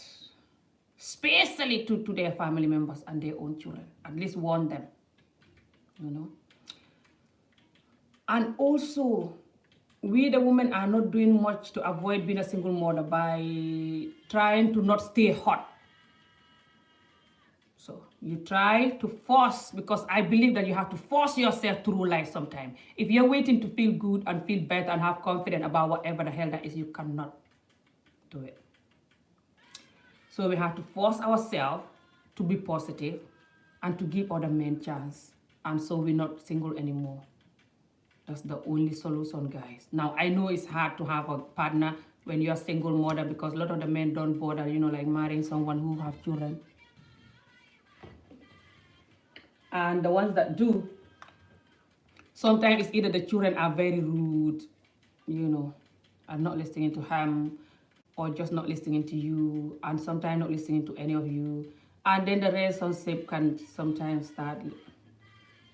especially to their family members and their own children. At least warn them, And also, we the women are not doing much to avoid being a single mother by trying to not stay hot. So you try to force, because I believe that you have to force yourself through life sometime. If you're waiting to feel good and feel better and have confidence about whatever the hell that is, you cannot do it. So we have to force ourselves to be positive and to give other men chance. And so we're not single anymore. That's the only solution, guys. Now, I know it's hard to have a partner when you're a single mother, because a lot of the men don't bother, like marrying someone who have children. And the ones that do, Sometimes it's either the children are very rude, are not listening to him, or just not listening to you, and sometimes not listening to any of you. And then the relationship can sometimes start,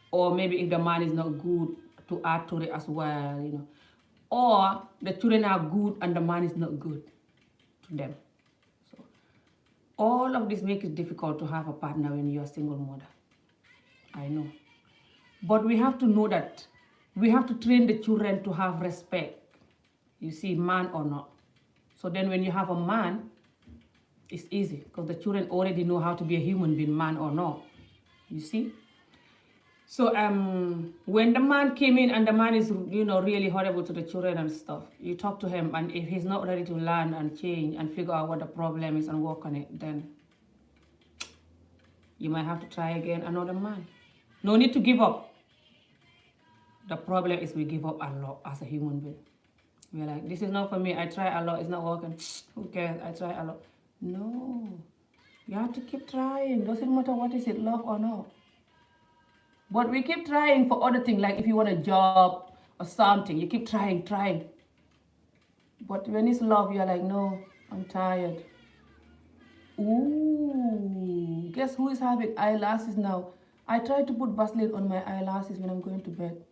or maybe if the man is not good, to add to it as well. Or the children are good and the man is not good to them. So all of this makes it difficult to have a partner when you're a single mother. I know. But we have to know that we have to train the children to have respect. You see, man or not. So then when you have a man, it's easy because the children already know how to be a human being, man or not. You see? So when the man came in and the man is, really horrible to the children and stuff, you talk to him, and if he's not ready to learn and change and figure out what the problem is and work on it, then you might have to try again another man. No need to give up. The problem is we give up a lot as a human being. We're like, this is not for me. I try a lot. It's not working. Who cares? I try a lot. No. You have to keep trying. Doesn't matter what is it, love or not. But we keep trying for other things, like if you want a job or something, you keep trying. But when it's love, you're like, no, I'm tired. Ooh, guess who is having eyelashes now? I try to put Vaseline on my eyelashes when I'm going to bed.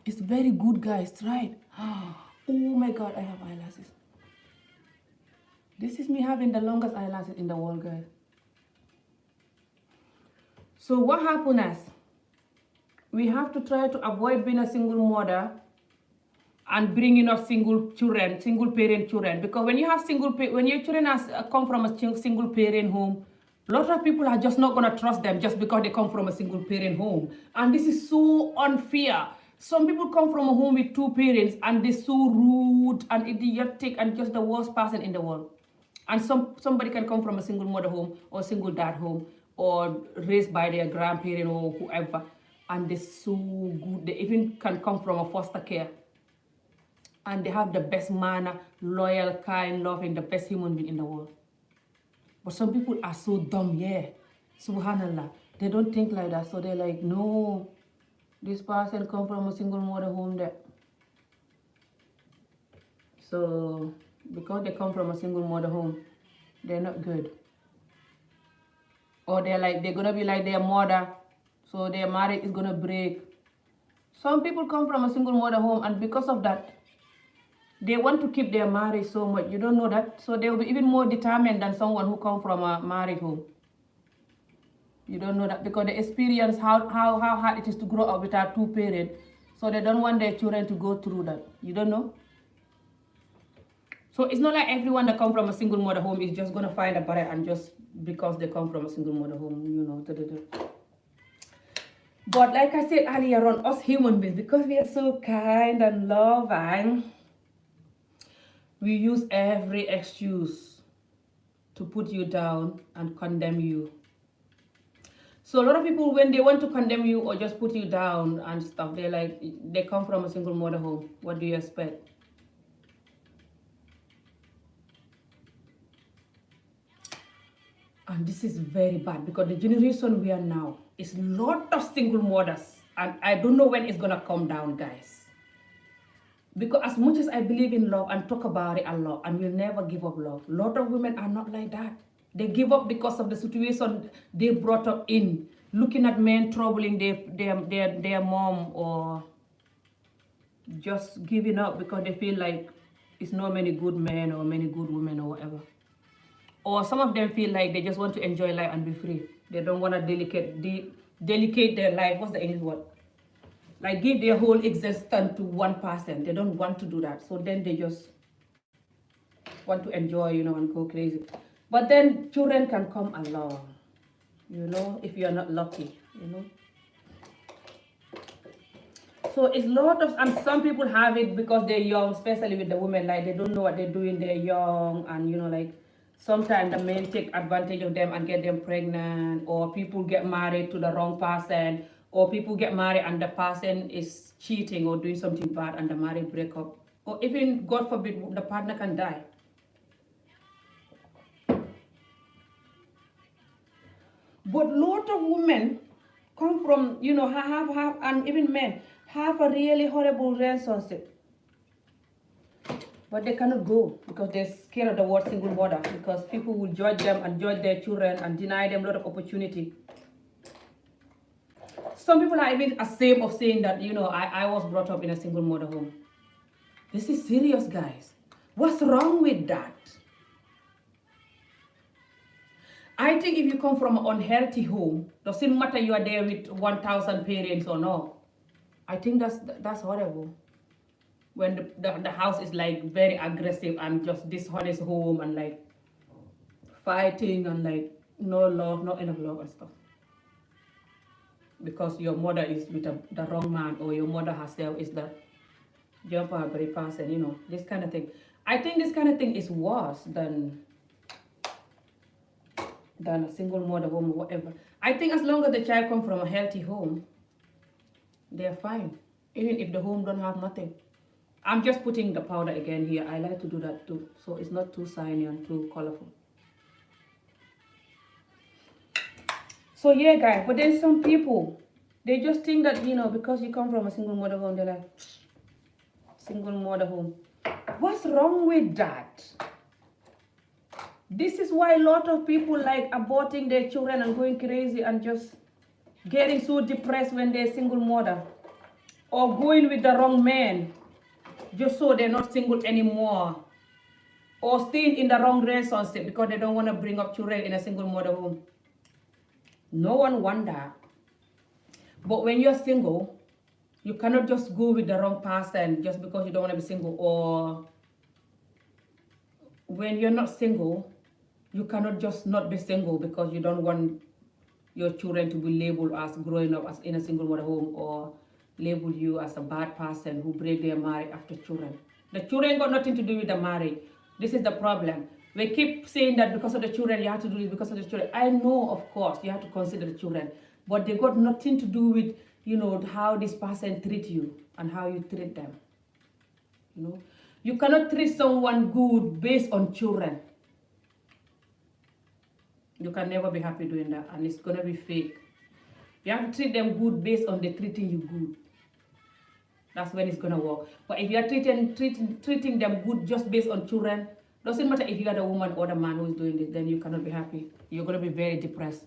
It's very good, guys. Try it. Oh my God, I have eyelashes. This is me having the longest eyelashes in the world, guys. So what happens is, we have to try to avoid being a single mother and bringing up single parent children. Because when you have when your children come from a single parent home, a lot of people are just not going to trust them just because they come from a single parent home. And this is so unfair. Some people come from a home with two parents and they're so rude and idiotic and just the worst person in the world. And somebody can come from a single mother home or single dad home or raised by their grandparent or whoever, and they're so good. They even can come from a foster care, and they have the best manner, loyal, kind, loving, the best human being in the world. But some people are so dumb, subhanallah, they don't think like that. So they're like, no, this person come from a single mother home there. So because they come from a single mother home, they're not good. Or they're gonna be like their mother, so their marriage is gonna break. Some people come from a single mother home, and because of that, they want to keep their marriage so much. You don't know that? So they will be even more determined than someone who come from a married home. You don't know that because they experience how hard it is to grow up without two parents. So they don't want their children to go through that. You don't know? So it's not like everyone that come from a single mother home is just going to find a parent and just because they come from a single mother home, But like I said earlier on, us human beings, because we are so kind and loving, we use every excuse to put you down and condemn you. So a lot of people, when they want to condemn you or just put you down and stuff, they're like, they come from a single mother home. What do you expect? And this is very bad because the generation we are now is a lot of single mothers. And I don't know when it's going to come down, guys. Because as much as I believe in love and talk about it a lot and will never give up love, a lot of women are not like that. They give up because of the situation they brought up in, looking at men troubling their mom, or just giving up because they feel like it's not many good men or many good women or whatever. Or some of them feel like they just want to enjoy life and be free. They don't want to delicate their life. What's the English word? Like give their whole existence to one person. They don't want to do that. So then they just want to enjoy, and go crazy. But then children can come along, if you're not lucky, So it's a lot of, and some people have it because they're young, especially with the women, like they don't know what they're doing, they're young, and like sometimes the men take advantage of them and get them pregnant, or people get married to the wrong person, or people get married and the person is cheating or doing something bad and the marriage break up, or even, God forbid, the partner can die. But a lot of women come from, have, and even men have a really horrible relationship. But they cannot go because they're scared of the word single mother, because people will judge them and judge their children and deny them a lot of opportunity. Some people are even ashamed of saying that, I was brought up in a single mother home. This is serious, guys. What's wrong with that? I think if you come from an unhealthy home, doesn't matter you are there with 1,000 parents or not. I think that's horrible. When the house is like very aggressive and just dishonest home and like fighting and like no love, not enough love and stuff. Because your mother is with the wrong man, or your mother herself is the jumper person, this kind of thing. I think this kind of thing is worse than a single mother home or whatever. I think as long as the child comes from a healthy home, they're fine. Even if the home don't have nothing. I'm just putting the powder again here. I like to do that too. So it's not too shiny and too colorful. So yeah, guys. But then some people, they just think that, because you come from a single mother home, they're like, single mother home. What's wrong with that? This is why a lot of people like aborting their children and going crazy and just getting so depressed when they're single mother. Or going with the wrong man just so they're not single anymore. Or staying in the wrong relationship because they don't want to bring up children in a single mother home. No one wants that. But when you're single, you cannot just go with the wrong person just because you don't want to be single. Or when you're not single, you cannot just not be single because you don't want your children to be labeled as growing up as in a single mother home, or label you as a bad person who break their marriage after children. The children got nothing to do with the marriage. This is the problem. We keep saying that because of the children, you have to do this because of the children. I know, of course, you have to consider the children, but they got nothing to do with, how this person treat you and how you treat them. You cannot treat someone good based on children. You can never be happy doing that, and it's gonna be fake. You have to treat them good based on they treating you good. That's when it's gonna work. But if you are treating them good just based on children, doesn't matter if you are the woman or the man who is doing this, then you cannot be happy. You're gonna be very depressed.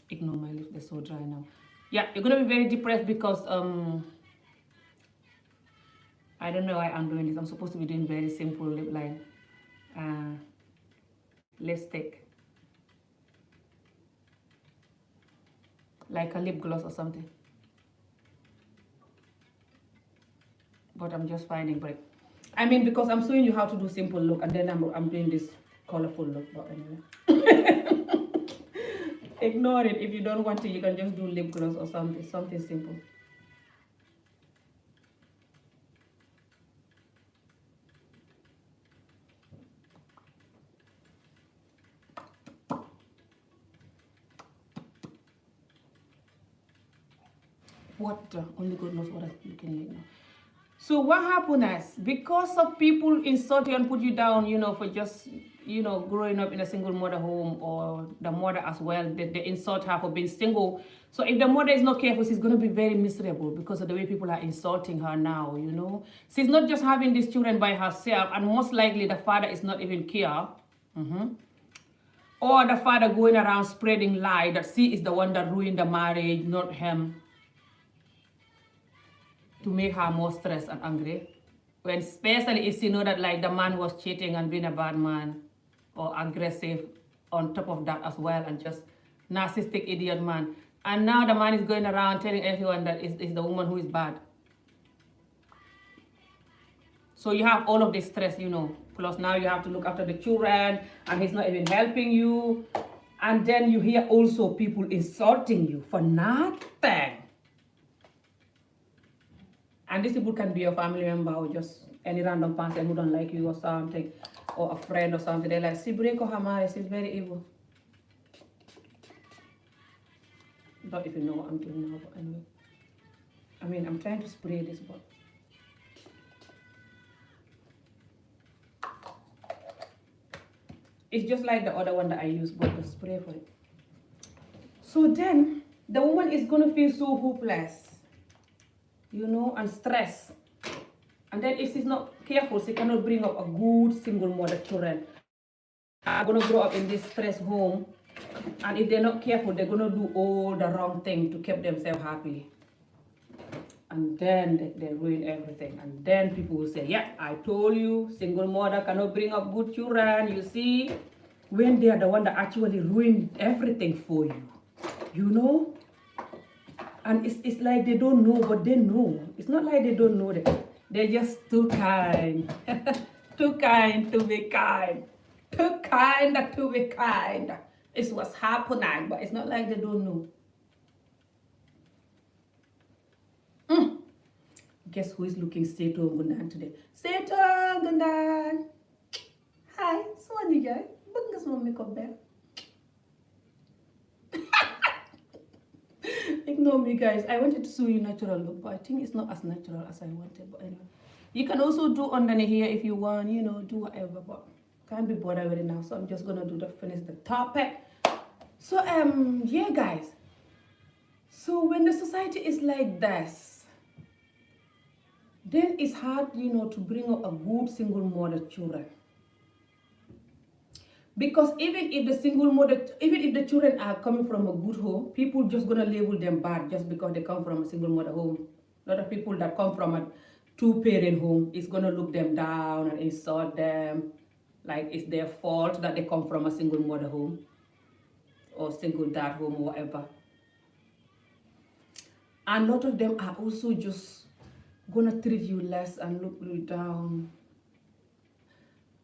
Ignore my lips, they're so dry now. Yeah, you're gonna be very depressed because I don't know why I'm doing this. I'm supposed to be doing very simple lip line. Lipstick. Like a lip gloss or something. But I'm just finding break. I mean, because I'm showing you how to do simple look, and then I'm doing this colorful look. But anyway. Ignore it. If you don't want to, you can just do lip gloss or something simple. What the only God knows what I'm looking like now. So what happened is, because of people insult you and put you down, for just, growing up in a single mother home, or the mother as well, they insult her for being single. So if the mother is not careful, she's going to be very miserable because of the way people are insulting her now, She's not just having these children by herself, and most likely the father is not even care. Or the father going around spreading lie that she is the one that ruined the marriage, not him, to make her more stressed and angry. When especially if she know that like the man was cheating and being a bad man or aggressive on top of that as well, and just narcissistic idiot man. And now the man is going around telling everyone that it's the woman who is bad. So you have all of this stress, plus now you have to look after the children, and he's not even helping you. And then you hear also people insulting you for nothing. And these people can be your family member or just any random person who don't like you or something, or a friend or something. They're like, si break her marriage, she's very evil. Don't even know what I'm doing now, but anyway. I mean, I'm trying to spray this, but It's just like the other one that I use, but the spray for it. So then the woman is gonna feel so hopeless, you know, and stressed. And then if she's not careful, she cannot bring up a good single mother children. Are gonna grow up in this stress home, and if they're not careful, they're gonna do all the wrong thing to keep themselves happy. And then they ruin everything. And then people will say, yeah, I told you, single mother cannot bring up good children. You see, when they are the one that actually ruined everything for you, you know. And it's like they don't know, but they know. It's not like they don't know that. They're just too kind. Too kind to be kind. Too kind to be kind. It's what's happening, but it's not like they don't know. Guess who is looking Seto Gundan today? Seto Gundan! Hi, Swani guy. But guess what makeup there? Ignore me, guys. I wanted to show you natural look, but I think it's not as natural as I wanted. But anyway, you can also do underneath here if you want, you know, do whatever. But can't be bothered with it now, so I'm just gonna do the finish the topic. So yeah, guys. So when the society is like this, then it's hard, you know, to bring up a good single mother children. Because even if the children are coming from a good home, people just gonna label them bad just because they come from a single mother home. A lot of people that come from a two-parent home is gonna look them down and insult them, like it's their fault that they come from a single mother home or single dad home or whatever. And a lot of them are also just gonna treat you less and look you down.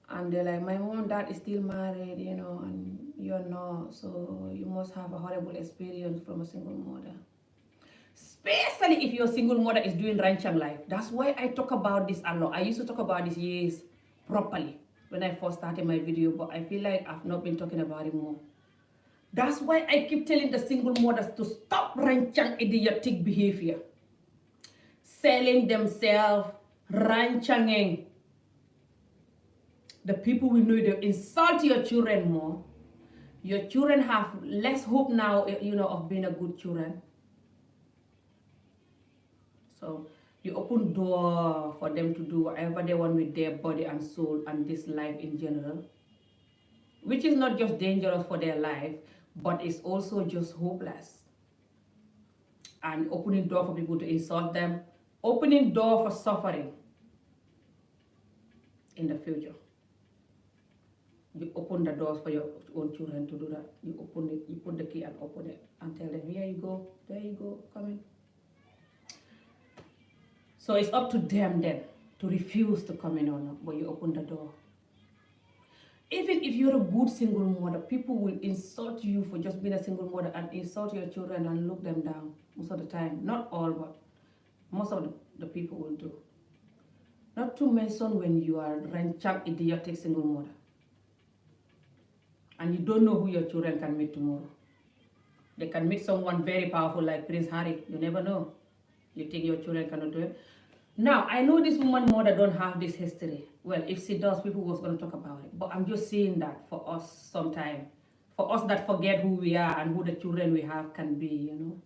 And they're like, my mom and dad is still married, you know, and you're not, so you must have a horrible experience from a single mother. Especially if your single mother is doing ranchang life. That's why I talk about this a lot. I used to talk about this years properly when I first started my video, but I feel like I've not been talking about it more. That's why I keep telling the single mothers to stop ranchang idiotic behavior. Selling themselves, ranchanging. The people will know they insult your children more. Your children have less hope now, you know, of being a good children. So you open door for them to do whatever they want with their body and soul and this life in general, which is not just dangerous for their life, but it's also just hopeless. And opening door for people to insult them, opening door for suffering in the future. You open the doors for your own children to do that. You open it, you put the key and open it and tell them, here you go, there you go, come in. So it's up to them then to refuse to come in or not, but you open the door. Even if you're a good single mother, people will insult you for just being a single mother and insult your children and look them down most of the time. Not all, but most of the people will do. Not to mention when you are a ranchak, idiotic single mother. And you don't know who your children can meet tomorrow. They can meet someone very powerful like Prince Harry. You never know. You think your children cannot do it? Now, I know this woman mother don't have this history. Well, if she does, people was going to talk about it. But I'm just saying that for us sometime. For us that forget who we are and who the children we have can be, you know.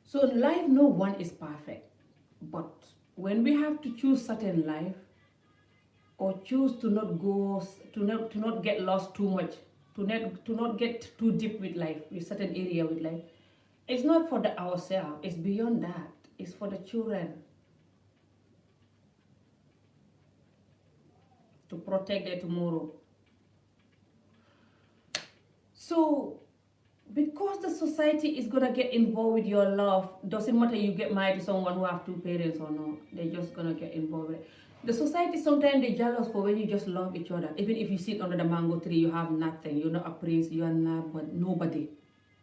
So in life, no one is perfect. But when we have to choose certain life, or choose to not go, to not get lost too much, to not get too deep with life, with certain area with life, it's not for ourselves, it's beyond that. It's for the children. To protect their tomorrow. So, because the society is gonna get involved with your love, doesn't matter you get married to someone who have two parents or not, they're just gonna get involved with it. The society sometimes they're jealous for when you just love each other. Even if you sit under the mango tree, you have nothing. You're not a prince, you are not but nobody.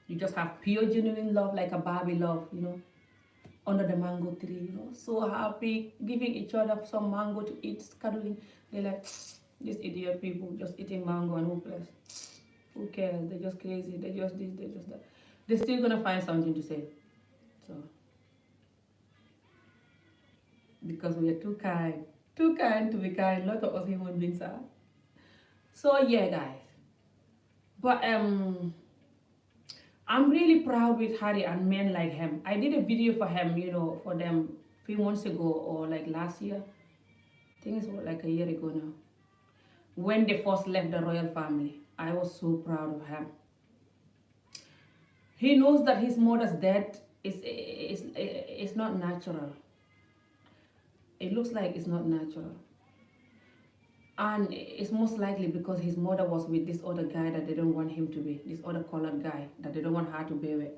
You just have pure genuine love like a Barbie love, you know. Under the mango tree, you know, so happy, giving each other some mango to eat, cuddling. They're like, these idiot people just eating mango and hopeless. Who cares? They're just crazy. They're just this, they're just that. They're still gonna find something to say. So, because we are too kind to be kind. A lot of us human beings are. So yeah, guys. But I'm really proud with Harry and men like him. I did a video for him, for them a few months ago or like last year. I think it's like a year ago now. When they first left the royal family, I was so proud of him. He knows that his mother's death is not natural. It looks like it's not natural. And it's most likely because his mother was with this other guy that they don't want him to be, this other colored guy that they don't want her to be with.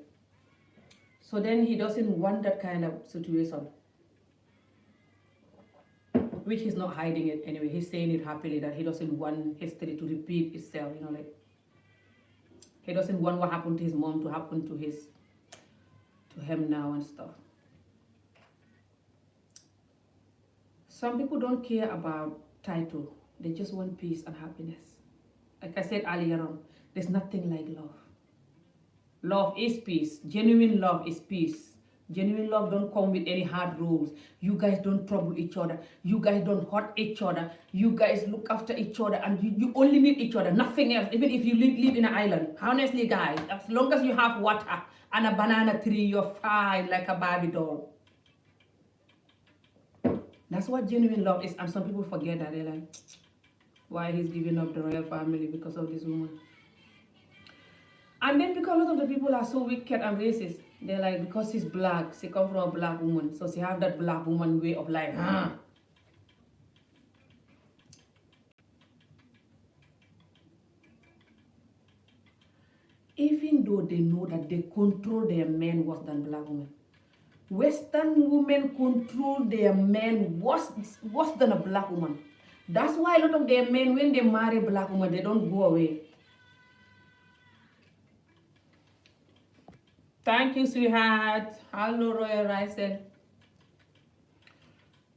So then he doesn't want that kind of situation, which he's not hiding it anyway. He's saying it happily that he doesn't want history to repeat itself, like he doesn't want what happened to his mom to happen to him now and stuff. Some people don't care about title. They just want peace and happiness. Like I said earlier on, there's nothing like love. Love is peace. Genuine love is peace. Genuine love don't come with any hard rules. You guys don't trouble each other. You guys don't hurt each other. You guys look after each other and you only need each other, nothing else. Even if you live in an island. Honestly, guys, as long as you have water and a banana tree, you're fine like a Barbie doll. That's what genuine love is. And some people forget that. They're like, why he's giving up the royal family because of this woman. And then because a lot of the people are so wicked and racist, they're like, because she's black, she comes from a black woman, so she have that black woman way of life. Even though they know that they control their men worse than black women. Western women control their men worse than a black woman. That's why a lot of their men, when they marry a black woman, they don't go away. Thank you, sweetheart. Hello, Royal Rising.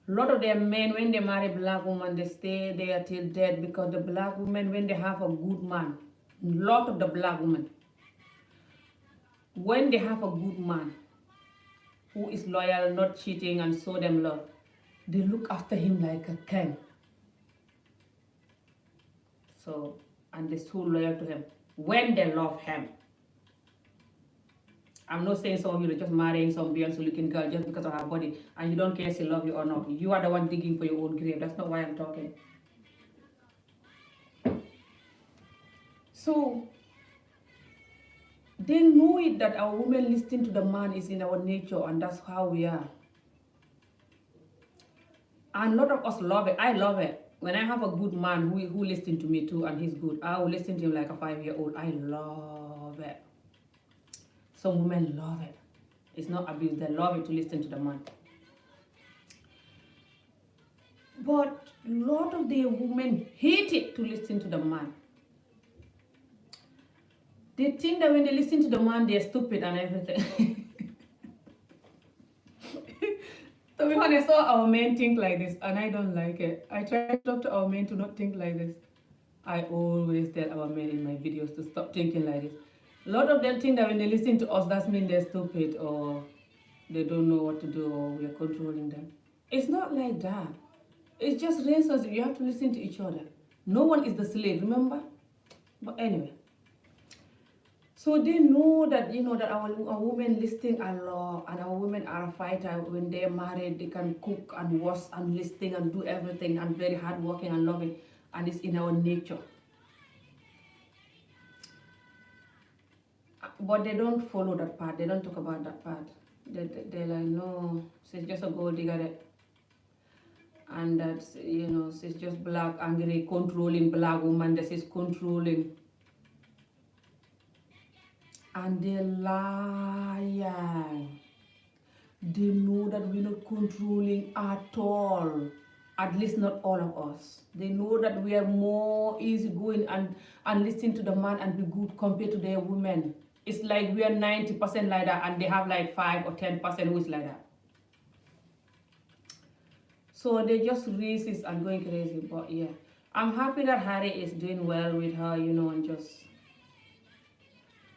A lot of their men, when they marry a black woman, they stay there till dead because the black women, when they have a good man, a lot of the black women, when they have a good man who is loyal, not cheating, and show them love, they look after him like a king. So, and they're so loyal to him when they love him. I'm not saying some of you are just marrying some Beyonce looking girl just because of her body and you don't care if she love you or not. You are the one digging for your own grave. That's not why I'm talking. So they know it that our women listening to the man is in our nature and that's how we are. And a lot of us love it. I love it. When I have a good man who listens to me too and he's good, I will listen to him like a 5-year-old. I love it. Some women love it. It's not abuse. They love it to listen to the man. But a lot of the women hate it to listen to the man. They think that when they listen to the man, they're stupid and everything. To be honest, all our men think like this, and I don't like it. I try to talk to our men to not think like this. I always tell our men in my videos to stop thinking like this. A lot of them think that when they listen to us, that means they're stupid or they don't know what to do or we are controlling them. It's not like that. It's just relationship. You have to listen to each other. No one is the slave, remember? But anyway. So they know that, that our women listening a lot and our women are a fighter. When they're married, they can cook and wash and listen and do everything and very hardworking and loving. And it's in our nature. But they don't follow that part. They don't talk about that part. They're like, no, she's just a gold digger. And that's, she's just black, angry, controlling black woman. This is controlling. And they're lying. They know that we're not controlling at all. At least not all of us. They know that we are more easygoing and listen to the man and be good compared to their women. It's like we are 90% like that and they have like 5 or 10% who is like that. So they just racist and going crazy. But yeah, I'm happy that Harry is doing well with her, and just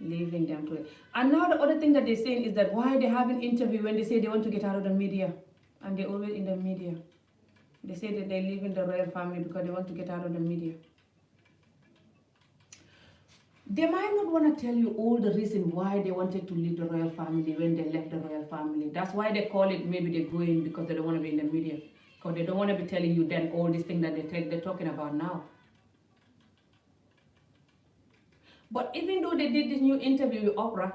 leaving them to it. And now the other thing that they're saying is that why they have an interview when they say they want to get out of the media. And they're always in the media. They say that they live in the royal family because they want to get out of the media. They might not want to tell you all the reason why they wanted to leave the royal family when they left the royal family. That's why they call it maybe they're going because they don't want to be in the media. Because they don't want to be telling you then all these things that they're talking about now. But even though they did this new interview with Oprah,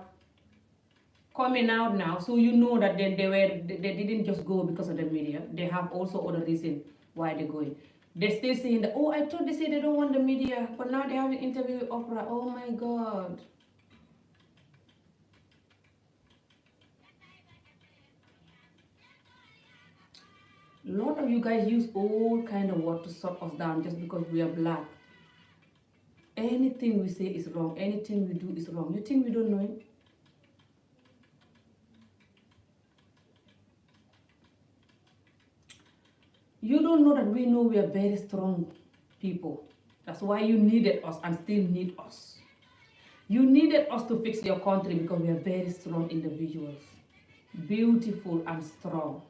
coming out now, so you know that they didn't just go because of the media. They have also other reason why they're going. They're still saying that, oh, I thought they said they don't want the media, but now they have an interview with Oprah. Oh my God. A lot of you guys use all kind of words to shut us down just because we are black. Anything we say is wrong. Anything we do is wrong. You think we don't know it? You don't know that we know we are very strong people. That's why you needed us and still need us. You needed us to fix your country because we are very strong individuals. Beautiful and strong.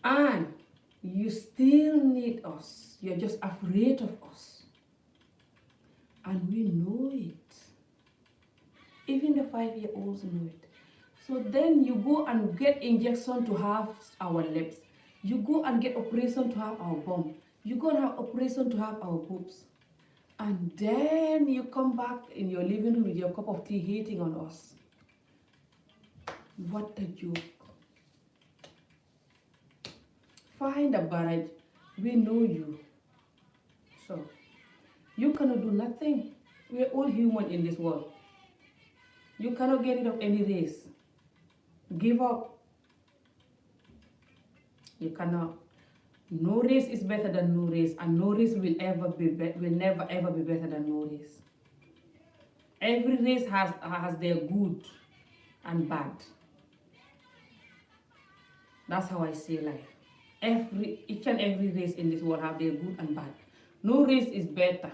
And you still need us. You're just afraid of us. And we know it. Even the 5-year-olds know it. So then you go and get injection to have our lips. You go and get operation to have our bum. You go and have operation to have our boobs. And then you come back in your living room with your cup of tea hating on us. What a joke. Find a barrage. We know you. So, you cannot do nothing. We're all human in this world. You cannot get rid of any race. Give up. You cannot. No race is better than no race, and no race will never ever be better than no race. Every race has their good and bad. That's how I see life. Each and every race in this world have their good and bad. No race is better.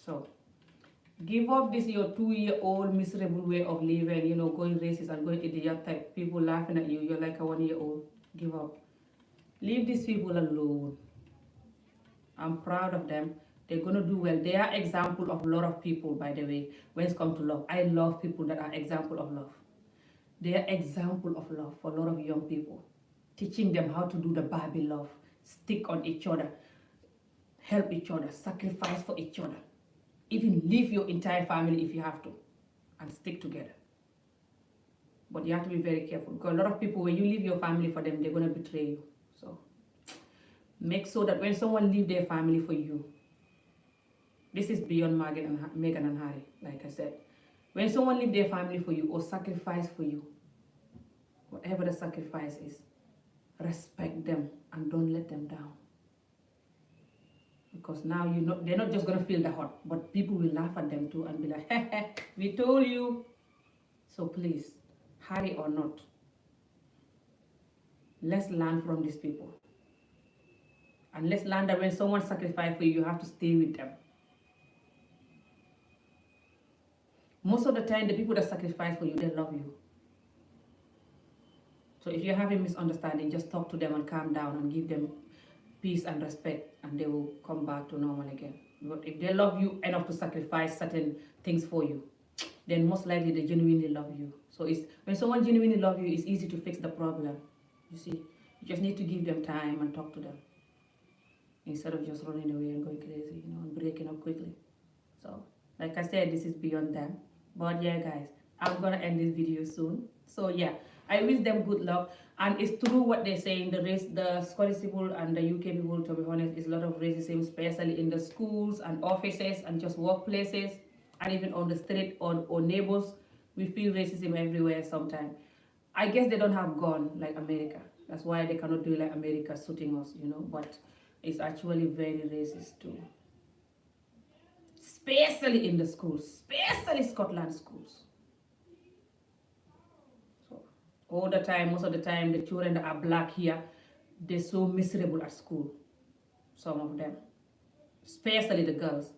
So give up this your 2-year-old miserable way of living, going racist and going idiot type. People laughing at you. You're like a 1-year-old. Give up. Leave these people alone. I'm proud of them. They're going to do well. They are example of a lot of people, by the way, when it comes to love. I love people that are example of love. They are example of love for a lot of young people. Teaching them how to do the Barbie love. Stick on each other. Help each other. Sacrifice for each other. Even leave your entire family if you have to. And stick together. But you have to be very careful. Because a lot of people, when you leave your family for them, they're going to betray you. So make sure that when someone leave their family for you, this is beyond Meghan and Harry, like I said. When someone leave their family for you or sacrifice for you, whatever the sacrifice is, respect them and don't let them down. Because now they're not just going to feel the hurt, but people will laugh at them too and be like, hey, we told you. So please, Harry or not, let's learn from these people. And let's learn that when someone sacrifices for you, you have to stay with them. Most of the time, the people that sacrifice for you, they love you. So if you're having misunderstanding, just talk to them and calm down and give them peace and respect, and they will come back to normal again. But if they love you enough to sacrifice certain things for you, then most likely they genuinely love you. So when someone genuinely loves you, it's easy to fix the problem. You see, you just need to give them time and talk to them instead of just running away and going crazy, and breaking up quickly. So, like I said, this is beyond them. But yeah, guys, I'm gonna end this video soon. So yeah, I wish them good luck. And it's true what they're saying. The Scottish people and the UK people, to be honest, is a lot of racism, especially in the schools and offices and just workplaces, and even on the street or neighbors. We feel racism everywhere sometimes. I guess they don't have gun like America. That's why they cannot do like America shooting us, But it's actually very racist too. Especially in the schools, especially Scotland schools. So all the time, most of the time, the children that are black here, they're so miserable at school. Some of them, especially the girls.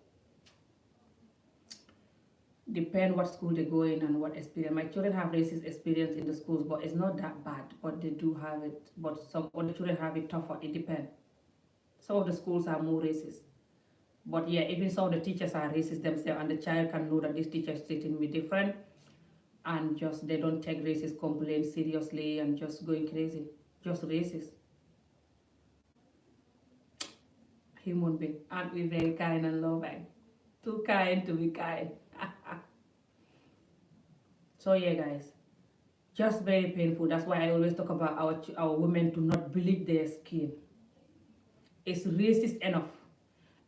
Depend what school they go in and what experience. My children have racist experience in the schools, but it's not that bad. But they do have it. But some other children have it tougher. It depends. Some of the schools are more racist. But yeah, even some of the teachers are racist themselves, and the child can know that this teacher is treating me different, and just they don't take racist complaints seriously and just going crazy. Just racist. Human being. Aren't we very kind and loving? Too kind to be kind. So yeah, guys, just very painful. That's why I always talk about our women to not bleach their skin. It's racist enough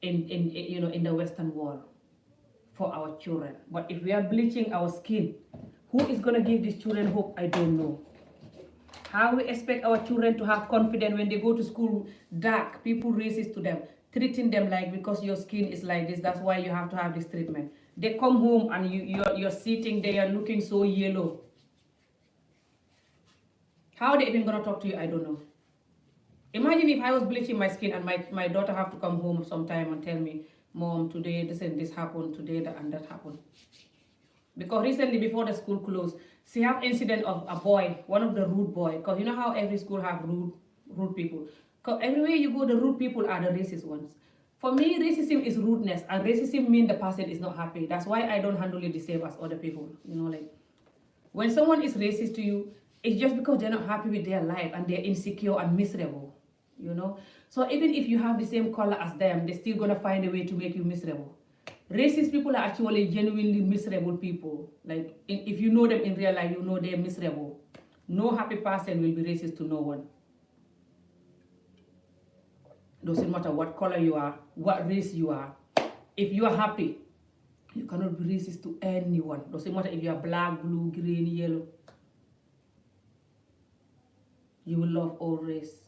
in the Western world for our children. But if we are bleaching our skin, who is gonna give these children hope? I don't know. How we expect our children to have confidence when they go to school dark, people racist to them, treating them like because your skin is like this, that's why you have to have this treatment. They come home and you're sitting there looking so yellow. How are they even gonna talk to you? I don't know. Imagine if I was bleaching my skin and my daughter have to come home sometime and tell me, Mom, today this and this happened, today that and that happened. Because recently before the school closed, she have incident of a boy, one of the rude boy, because you know how every school have rude people. Because everywhere you go, the rude people are the racist ones. For me, racism is rudeness, and racism means the person is not happy. That's why I don't handle it the same as other people. Like when someone is racist to you, it's just because they're not happy with their life and they're insecure and miserable. So even if you have the same color as them, they're still gonna find a way to make you miserable. Racist people are actually genuinely miserable people. Like if you know them in real life, you know they're miserable. No happy person will be racist to no one. Doesn't matter what color you are, what race you are. If you are happy, you cannot be racist to anyone. Doesn't matter if you are black, blue, green, yellow. You will love all race.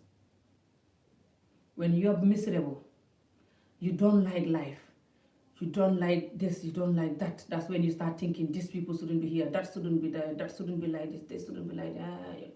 When you are miserable, you don't like life, you don't like this, you don't like that, that's when you start thinking these people shouldn't be here, that shouldn't be there, that shouldn't be like this shouldn't be like that.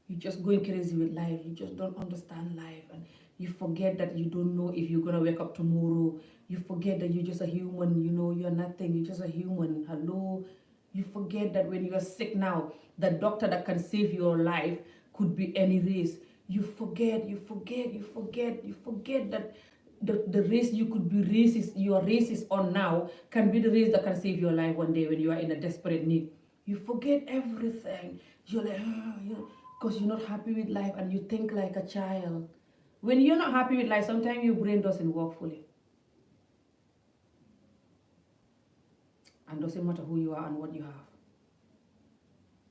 You're just going crazy with life. You just don't understand life, and you forget that you don't know if you're gonna wake up tomorrow. You forget that you're just a human. You're nothing, you're just a human. Hello. You forget that when you are sick now, the doctor that can save your life could be any race. You forget that the race you could be racist, you are racist on now, can be the race that can save your life one day when you are in a desperate need. You forget everything. You're like, because you're not happy with life and you think like a child. When you're not happy with life, sometimes your brain doesn't work fully. And doesn't matter who you are and what you have.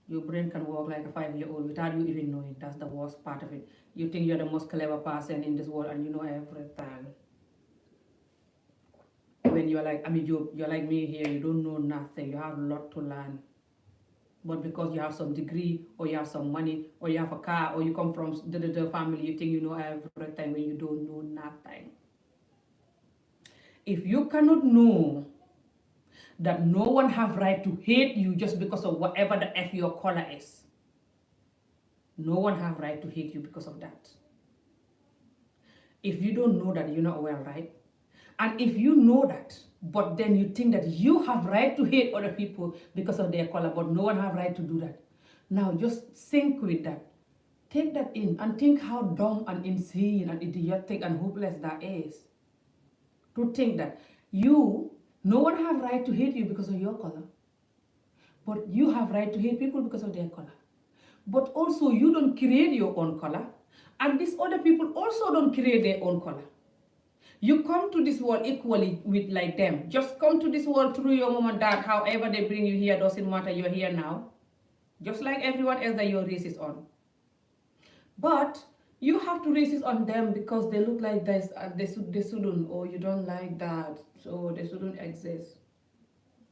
Your brain can work like a 5-year-old without you even knowing. That's the worst part of it. You think you're the most clever person in this world and you know everything. When you're like, you're like me here, you don't know nothing. You have a lot to learn. But because you have some degree, or you have some money, or you have a car, or you come from the family, you think you know everything when you don't know nothing. If you cannot know that no one have right to hate you just because of whatever the F your color is, no one have right to hate you because of that. If you don't know that, you're not well, right? And if you know that, but then you think that you have right to hate other people because of their color, but no one have right to do that. Now just sink with that. Take that in and think how dumb and insane and idiotic and hopeless that is. To think that no one have right to hate you because of your color, but you have right to hate people because of their color. But also you don't create your own color, and these other people also don't create their own color. You come to this world equally with like them. Just come to this world through your mom and dad. However they bring you here, doesn't matter. You're here now. Just like everyone else that you're racist on. But you have to racist on them because they look like this. They shouldn't. Or you don't like that. So they shouldn't exist.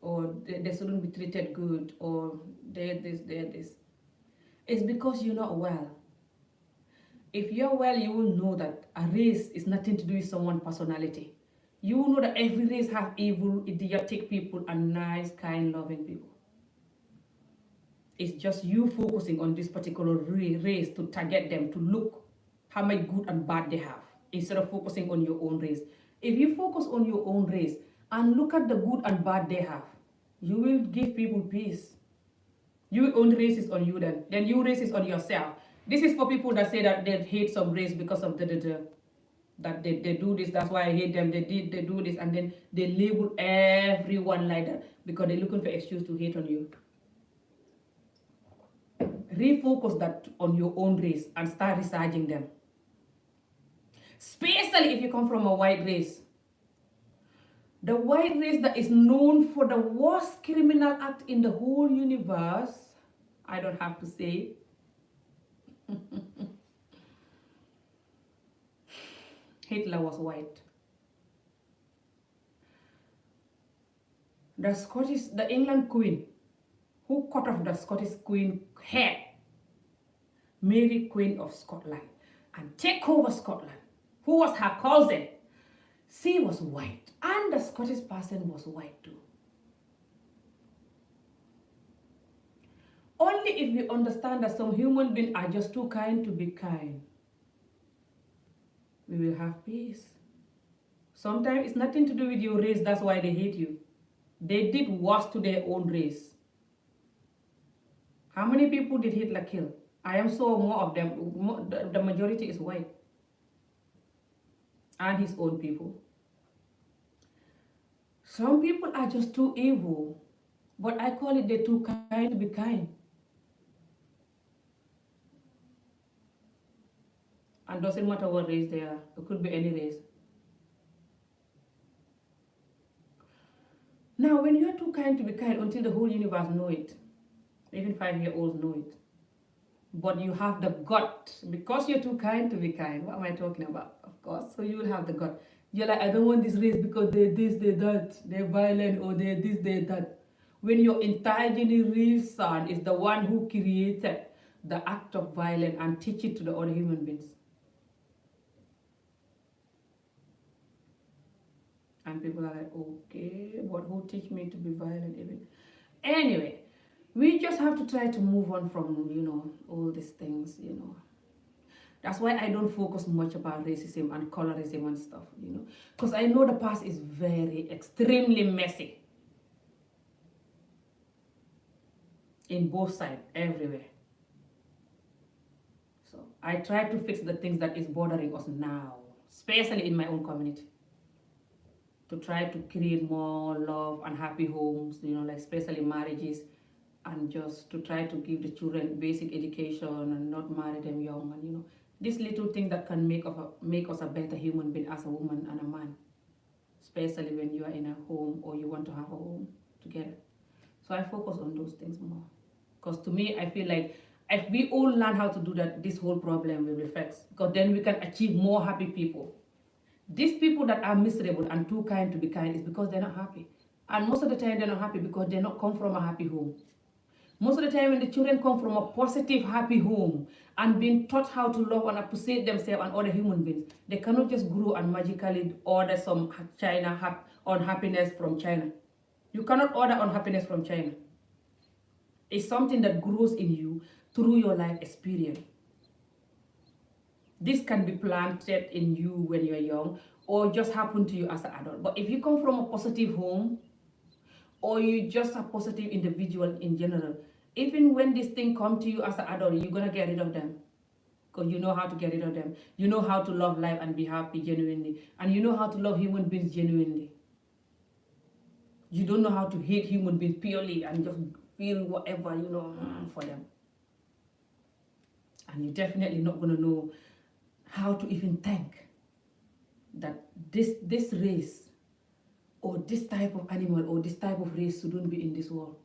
Or they shouldn't be treated good. Or they're this. It's because you're not well. If you're well, you will know that a race is nothing to do with someone's personality. You will know that every race has evil, idiotic people and nice, kind, loving people. It's just you focusing on this particular race to target them, to look how much good and bad they have, instead of focusing on your own race. If you focus on your own race and look at the good and bad they have, you will give people peace. You will only racist on you then you racist on yourself. This is for people that say that they hate some race because of the. that they do this, that's why I hate them, they do this, and then they label everyone like that because they're looking for excuse to hate on you. Refocus that on your own race and start researching them. Especially if you come from a white race. The white race that is known for the worst criminal act in the whole universe. I don't have to say. Hitler was white. The England Queen, who cut off the Scottish Queen hair, Mary Queen of Scotland, and take over Scotland, who was her cousin. She was white, and the Scottish person was white too. Only if we understand that some human beings are just too kind to be kind, we will have peace. Sometimes it's nothing to do with your race, that's why they hate you. They did worse to their own race. How many people did Hitler kill? I am sure more of them, the majority is white. And his own people. Some people are just too evil, but I call it they're too kind to be kind. And doesn't matter what race they are, it could be any race. Now, when you're too kind to be kind until the whole universe know it, even 5-year-olds know it, but you have the gut, because you're too kind to be kind. What am I talking about? Of course, so you will have the gut. You're like, I don't want this race because they're this, they're that, they're violent, or they're this, they're that. When your entire generation is the one who created the act of violence and teach it to the other human beings. And people are like, okay, but who teach me to be violent even? Anyway, we just have to try to move on from, all these things, That's why I don't focus much about racism and colorism and stuff, Because I know the past is very, extremely messy. In both sides, everywhere. So I try to fix the things that is bothering us now, especially in my own community. To try to create more love and happy homes, like especially marriages, and just to try to give the children basic education and not marry them young, and this little thing that can make us a better human being as a woman and a man, especially when you are in a home or you want to have a home together. So I focus on those things more, because to me I feel like if we all learn how to do that, this whole problem will be fixed, because then we can achieve more happy people. These people that are miserable and too kind to be kind is because they're not happy. And most of the time they're not happy because they not come from a happy home. Most of the time when the children come from a positive, happy home and being taught how to love and appreciate themselves and other human beings, they cannot just grow and magically order some unhappiness from China. You cannot order unhappiness from China. It's something that grows in you through your life experience. This can be planted in you when you're young or just happen to you as an adult. But if you come from a positive home or you just a positive individual in general, even when this thing come to you as an adult, you're going to get rid of them. Because you know how to get rid of them. You know how to love life and be happy genuinely. And you know how to love human beings genuinely. You don't know how to hate human beings purely and just feel whatever, for them. And you're definitely not going to know how to even think that this race or this type of animal or this type of race shouldn't be in this world.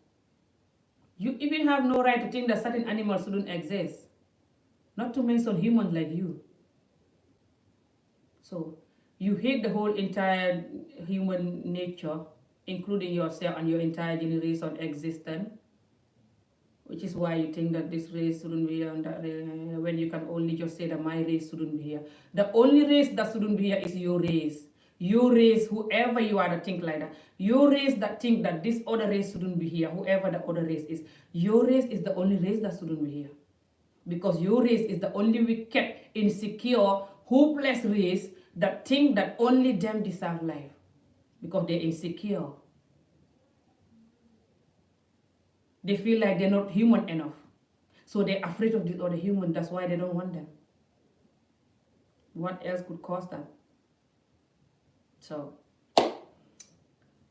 You even have no right to think that certain animals shouldn't exist, not to mention humans like you. So you hate the whole entire human nature, including yourself and your entire generation existence, which is why you think that this race shouldn't be here and that when you can only just say that my race shouldn't be here. The only race that shouldn't be here is your race. Your race, whoever you are that think like that. Your race that think that this other race shouldn't be here, whoever the other race is. Your race is the only race that shouldn't be here. Because your race is the only wicked, insecure, hopeless race that think that only them deserve life. Because they're insecure. They feel like they're not human enough. So they're afraid of the other human. That's why they don't want them. What else could cause that? So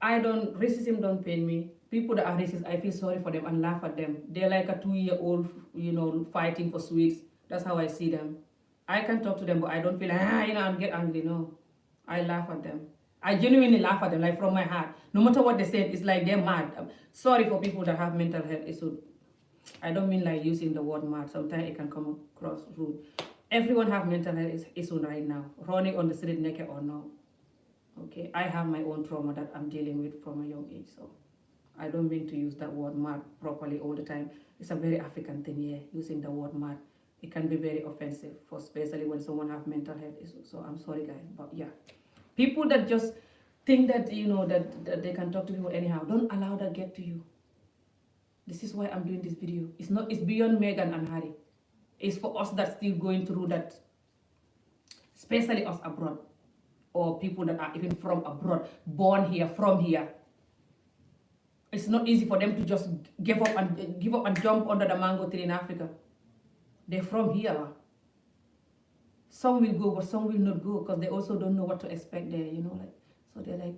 racism don't pain me. People that are racist, I feel sorry for them and laugh at them. They're like a 2-year-old, fighting for sweets. That's how I see them. I can talk to them, but I don't feel, and get angry. No. I laugh at them. I genuinely laugh at them, like from my heart. No matter what they said, it's like they're mad. I'm sorry for people that have mental health issues. I don't mean like using the word mad. Sometimes it can come across rude. Everyone have mental health issues right now, running on the street naked or not. Okay, I have my own trauma that I'm dealing with from a young age, so I don't mean to use that word mad properly all the time. It's a very African thing, yeah, using the word mad. It can be very offensive, for especially when someone have mental health issues. So I'm sorry, guys, but yeah, people that just think that that they can talk to people anyhow, don't allow that get to you. This is why I'm doing this video. It's beyond Meghan and Harry. It's for us that's still going through that, especially us abroad, or people that are even from abroad, born here, from here. It's not easy for them to just give up and jump under the mango tree in Africa. They're from here. Some will go, but some will not go because they also don't know what to expect there, so they're like,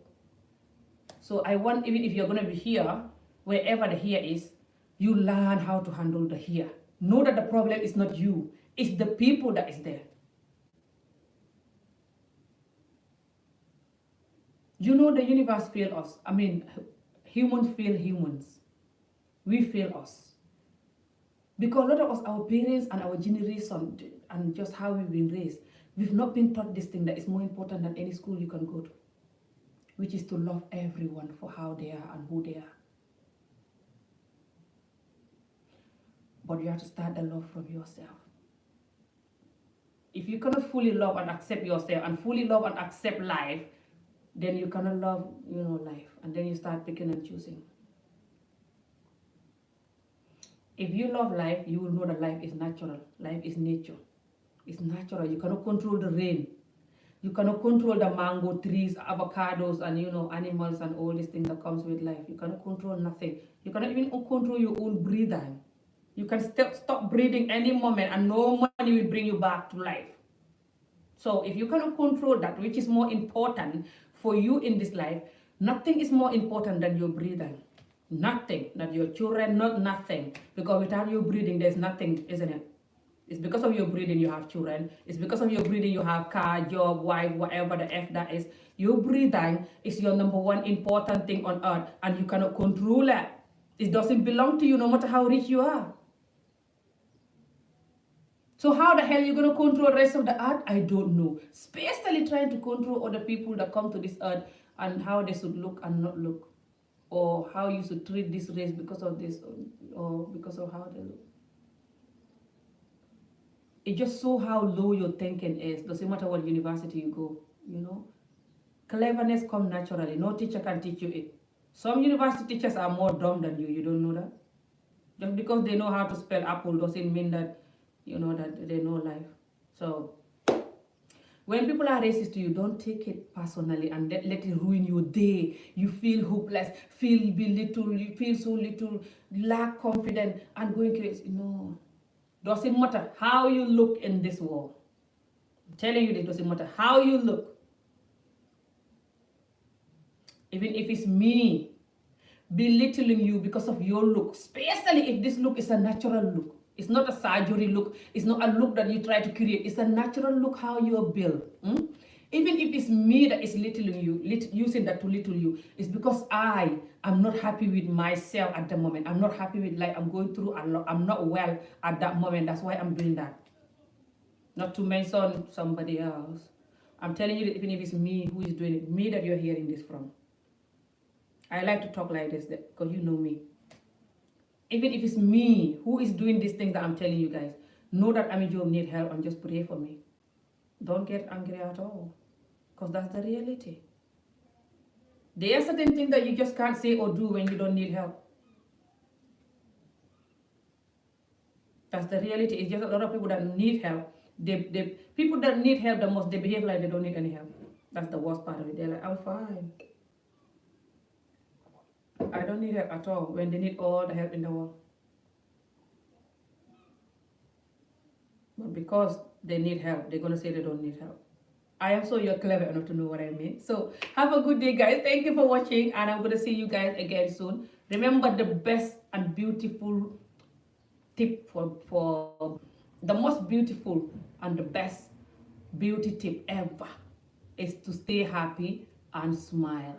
so I want, even if you're going to be here, wherever the here is, you learn how to handle the here. Know that the problem is not you, it's the people that is there. The universe fails us. I mean, humans fail humans. We fail us. Because a lot of us, our parents and our generation, and just how we've been raised, we've not been taught this thing that is more important than any school you can go to, which is to love everyone for how they are and who they are. But you have to start the love from yourself. If you cannot fully love and accept yourself and fully love and accept life, then you cannot love, life. And then you start picking and choosing. If you love life, you will know that life is natural. Life is nature. It's natural. You cannot control the rain. You cannot control the mango trees, avocados, and animals and all these things that comes with life. You cannot control nothing. You cannot even control your own breathing. You can stop breathing any moment and no money will bring you back to life. So if you cannot control that, which is more important for you in this life, nothing is more important than your breathing. Nothing. Not your children, not nothing. Because without your breathing, there's nothing, isn't it? It's because of your breathing you have children. It's because of your breathing you have car, job, wife, whatever the F that is. Your breathing is your number one important thing on earth, and you cannot control it. It doesn't belong to you no matter how rich you are. So how the hell are you going to control the rest of the earth? I don't know. Especially trying to control other people that come to this earth and how they should look and not look. Or how you should treat this race because of this or because of how they look. It just shows how low your thinking is. Doesn't matter what university you go, Cleverness comes naturally. No teacher can teach you it. Some university teachers are more dumb than you. You don't know that? Just because they know how to spell apple doesn't mean that that they know life. So when people are racist to you, don't take it personally and let it ruin your day. You feel hopeless, feel belittled, you feel so little, lack confidence and going crazy. No. Doesn't matter how you look in this world. I'm telling you, this doesn't matter how you look. Even if it's me belittling you because of your look, especially if this look is a natural look. It's not a surgery look. It's not a look that you try to create. It's a natural look how you're built. Even if it's me that is littling you, using that to little you, it's because I am not happy with myself at the moment. I'm not happy with life I'm going through. I'm not well at that moment. That's why I'm doing that. Not to mention somebody else. I'm telling you that even if it's me who is doing it, me that you're hearing this from. I like to talk like this because you know me. Even if it's me who is doing these things that I'm telling you guys, know that Amijo need help and just pray for me. Don't get angry at all, because that's the reality. There are certain things that you just can't say or do when you don't need help. That's the reality. It's just a lot of people that need help. People that need help the most, they behave like they don't need any help. That's the worst part of it. They're like, I'm fine. I don't need help at all when they need all the help in the world. But because they need help, they're going to say they don't need help. I am so you're clever enough to know what I mean. So have a good day, guys. Thank you for watching, and I'm gonna see you guys again soon. Remember, the best and beautiful tip for the most beautiful and the best beauty tip ever is to stay happy and smile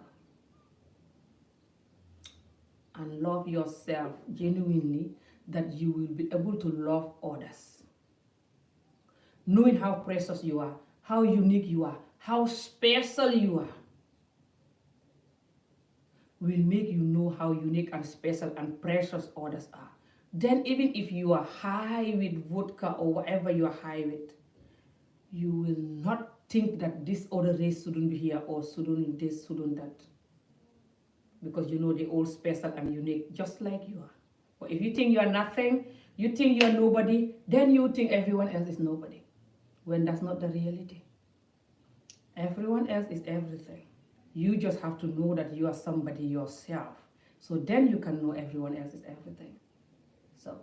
and love yourself genuinely, that you will be able to love others. Knowing how precious you are, how unique you are, how special you are, will make you know how unique and special and precious others are. Then even if you are high with vodka or whatever you are high with, you will not think that this other race shouldn't be here or shouldn't this, shouldn't that. Because you know they're all special and unique, just like you are. But if you think you are nothing, you think you are nobody, then you think everyone else is nobody. When that's not the reality. Everyone else is everything. You just have to know that you are somebody yourself. So then you can know everyone else is everything. So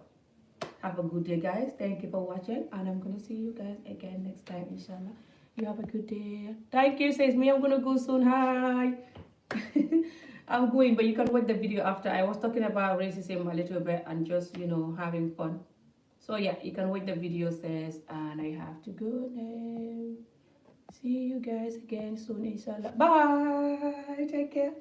have a good day, guys. Thank you for watching, and I'm gonna see you guys again next time, inshallah. You have a good day. Thank you, says me. I'm gonna go soon. Hi. I'm going, but you can watch the video after. I was talking about racism a little bit and just, having fun. So yeah, you can watch the video, says, and I have to go now. See you guys again soon, inshallah. Bye. Take care.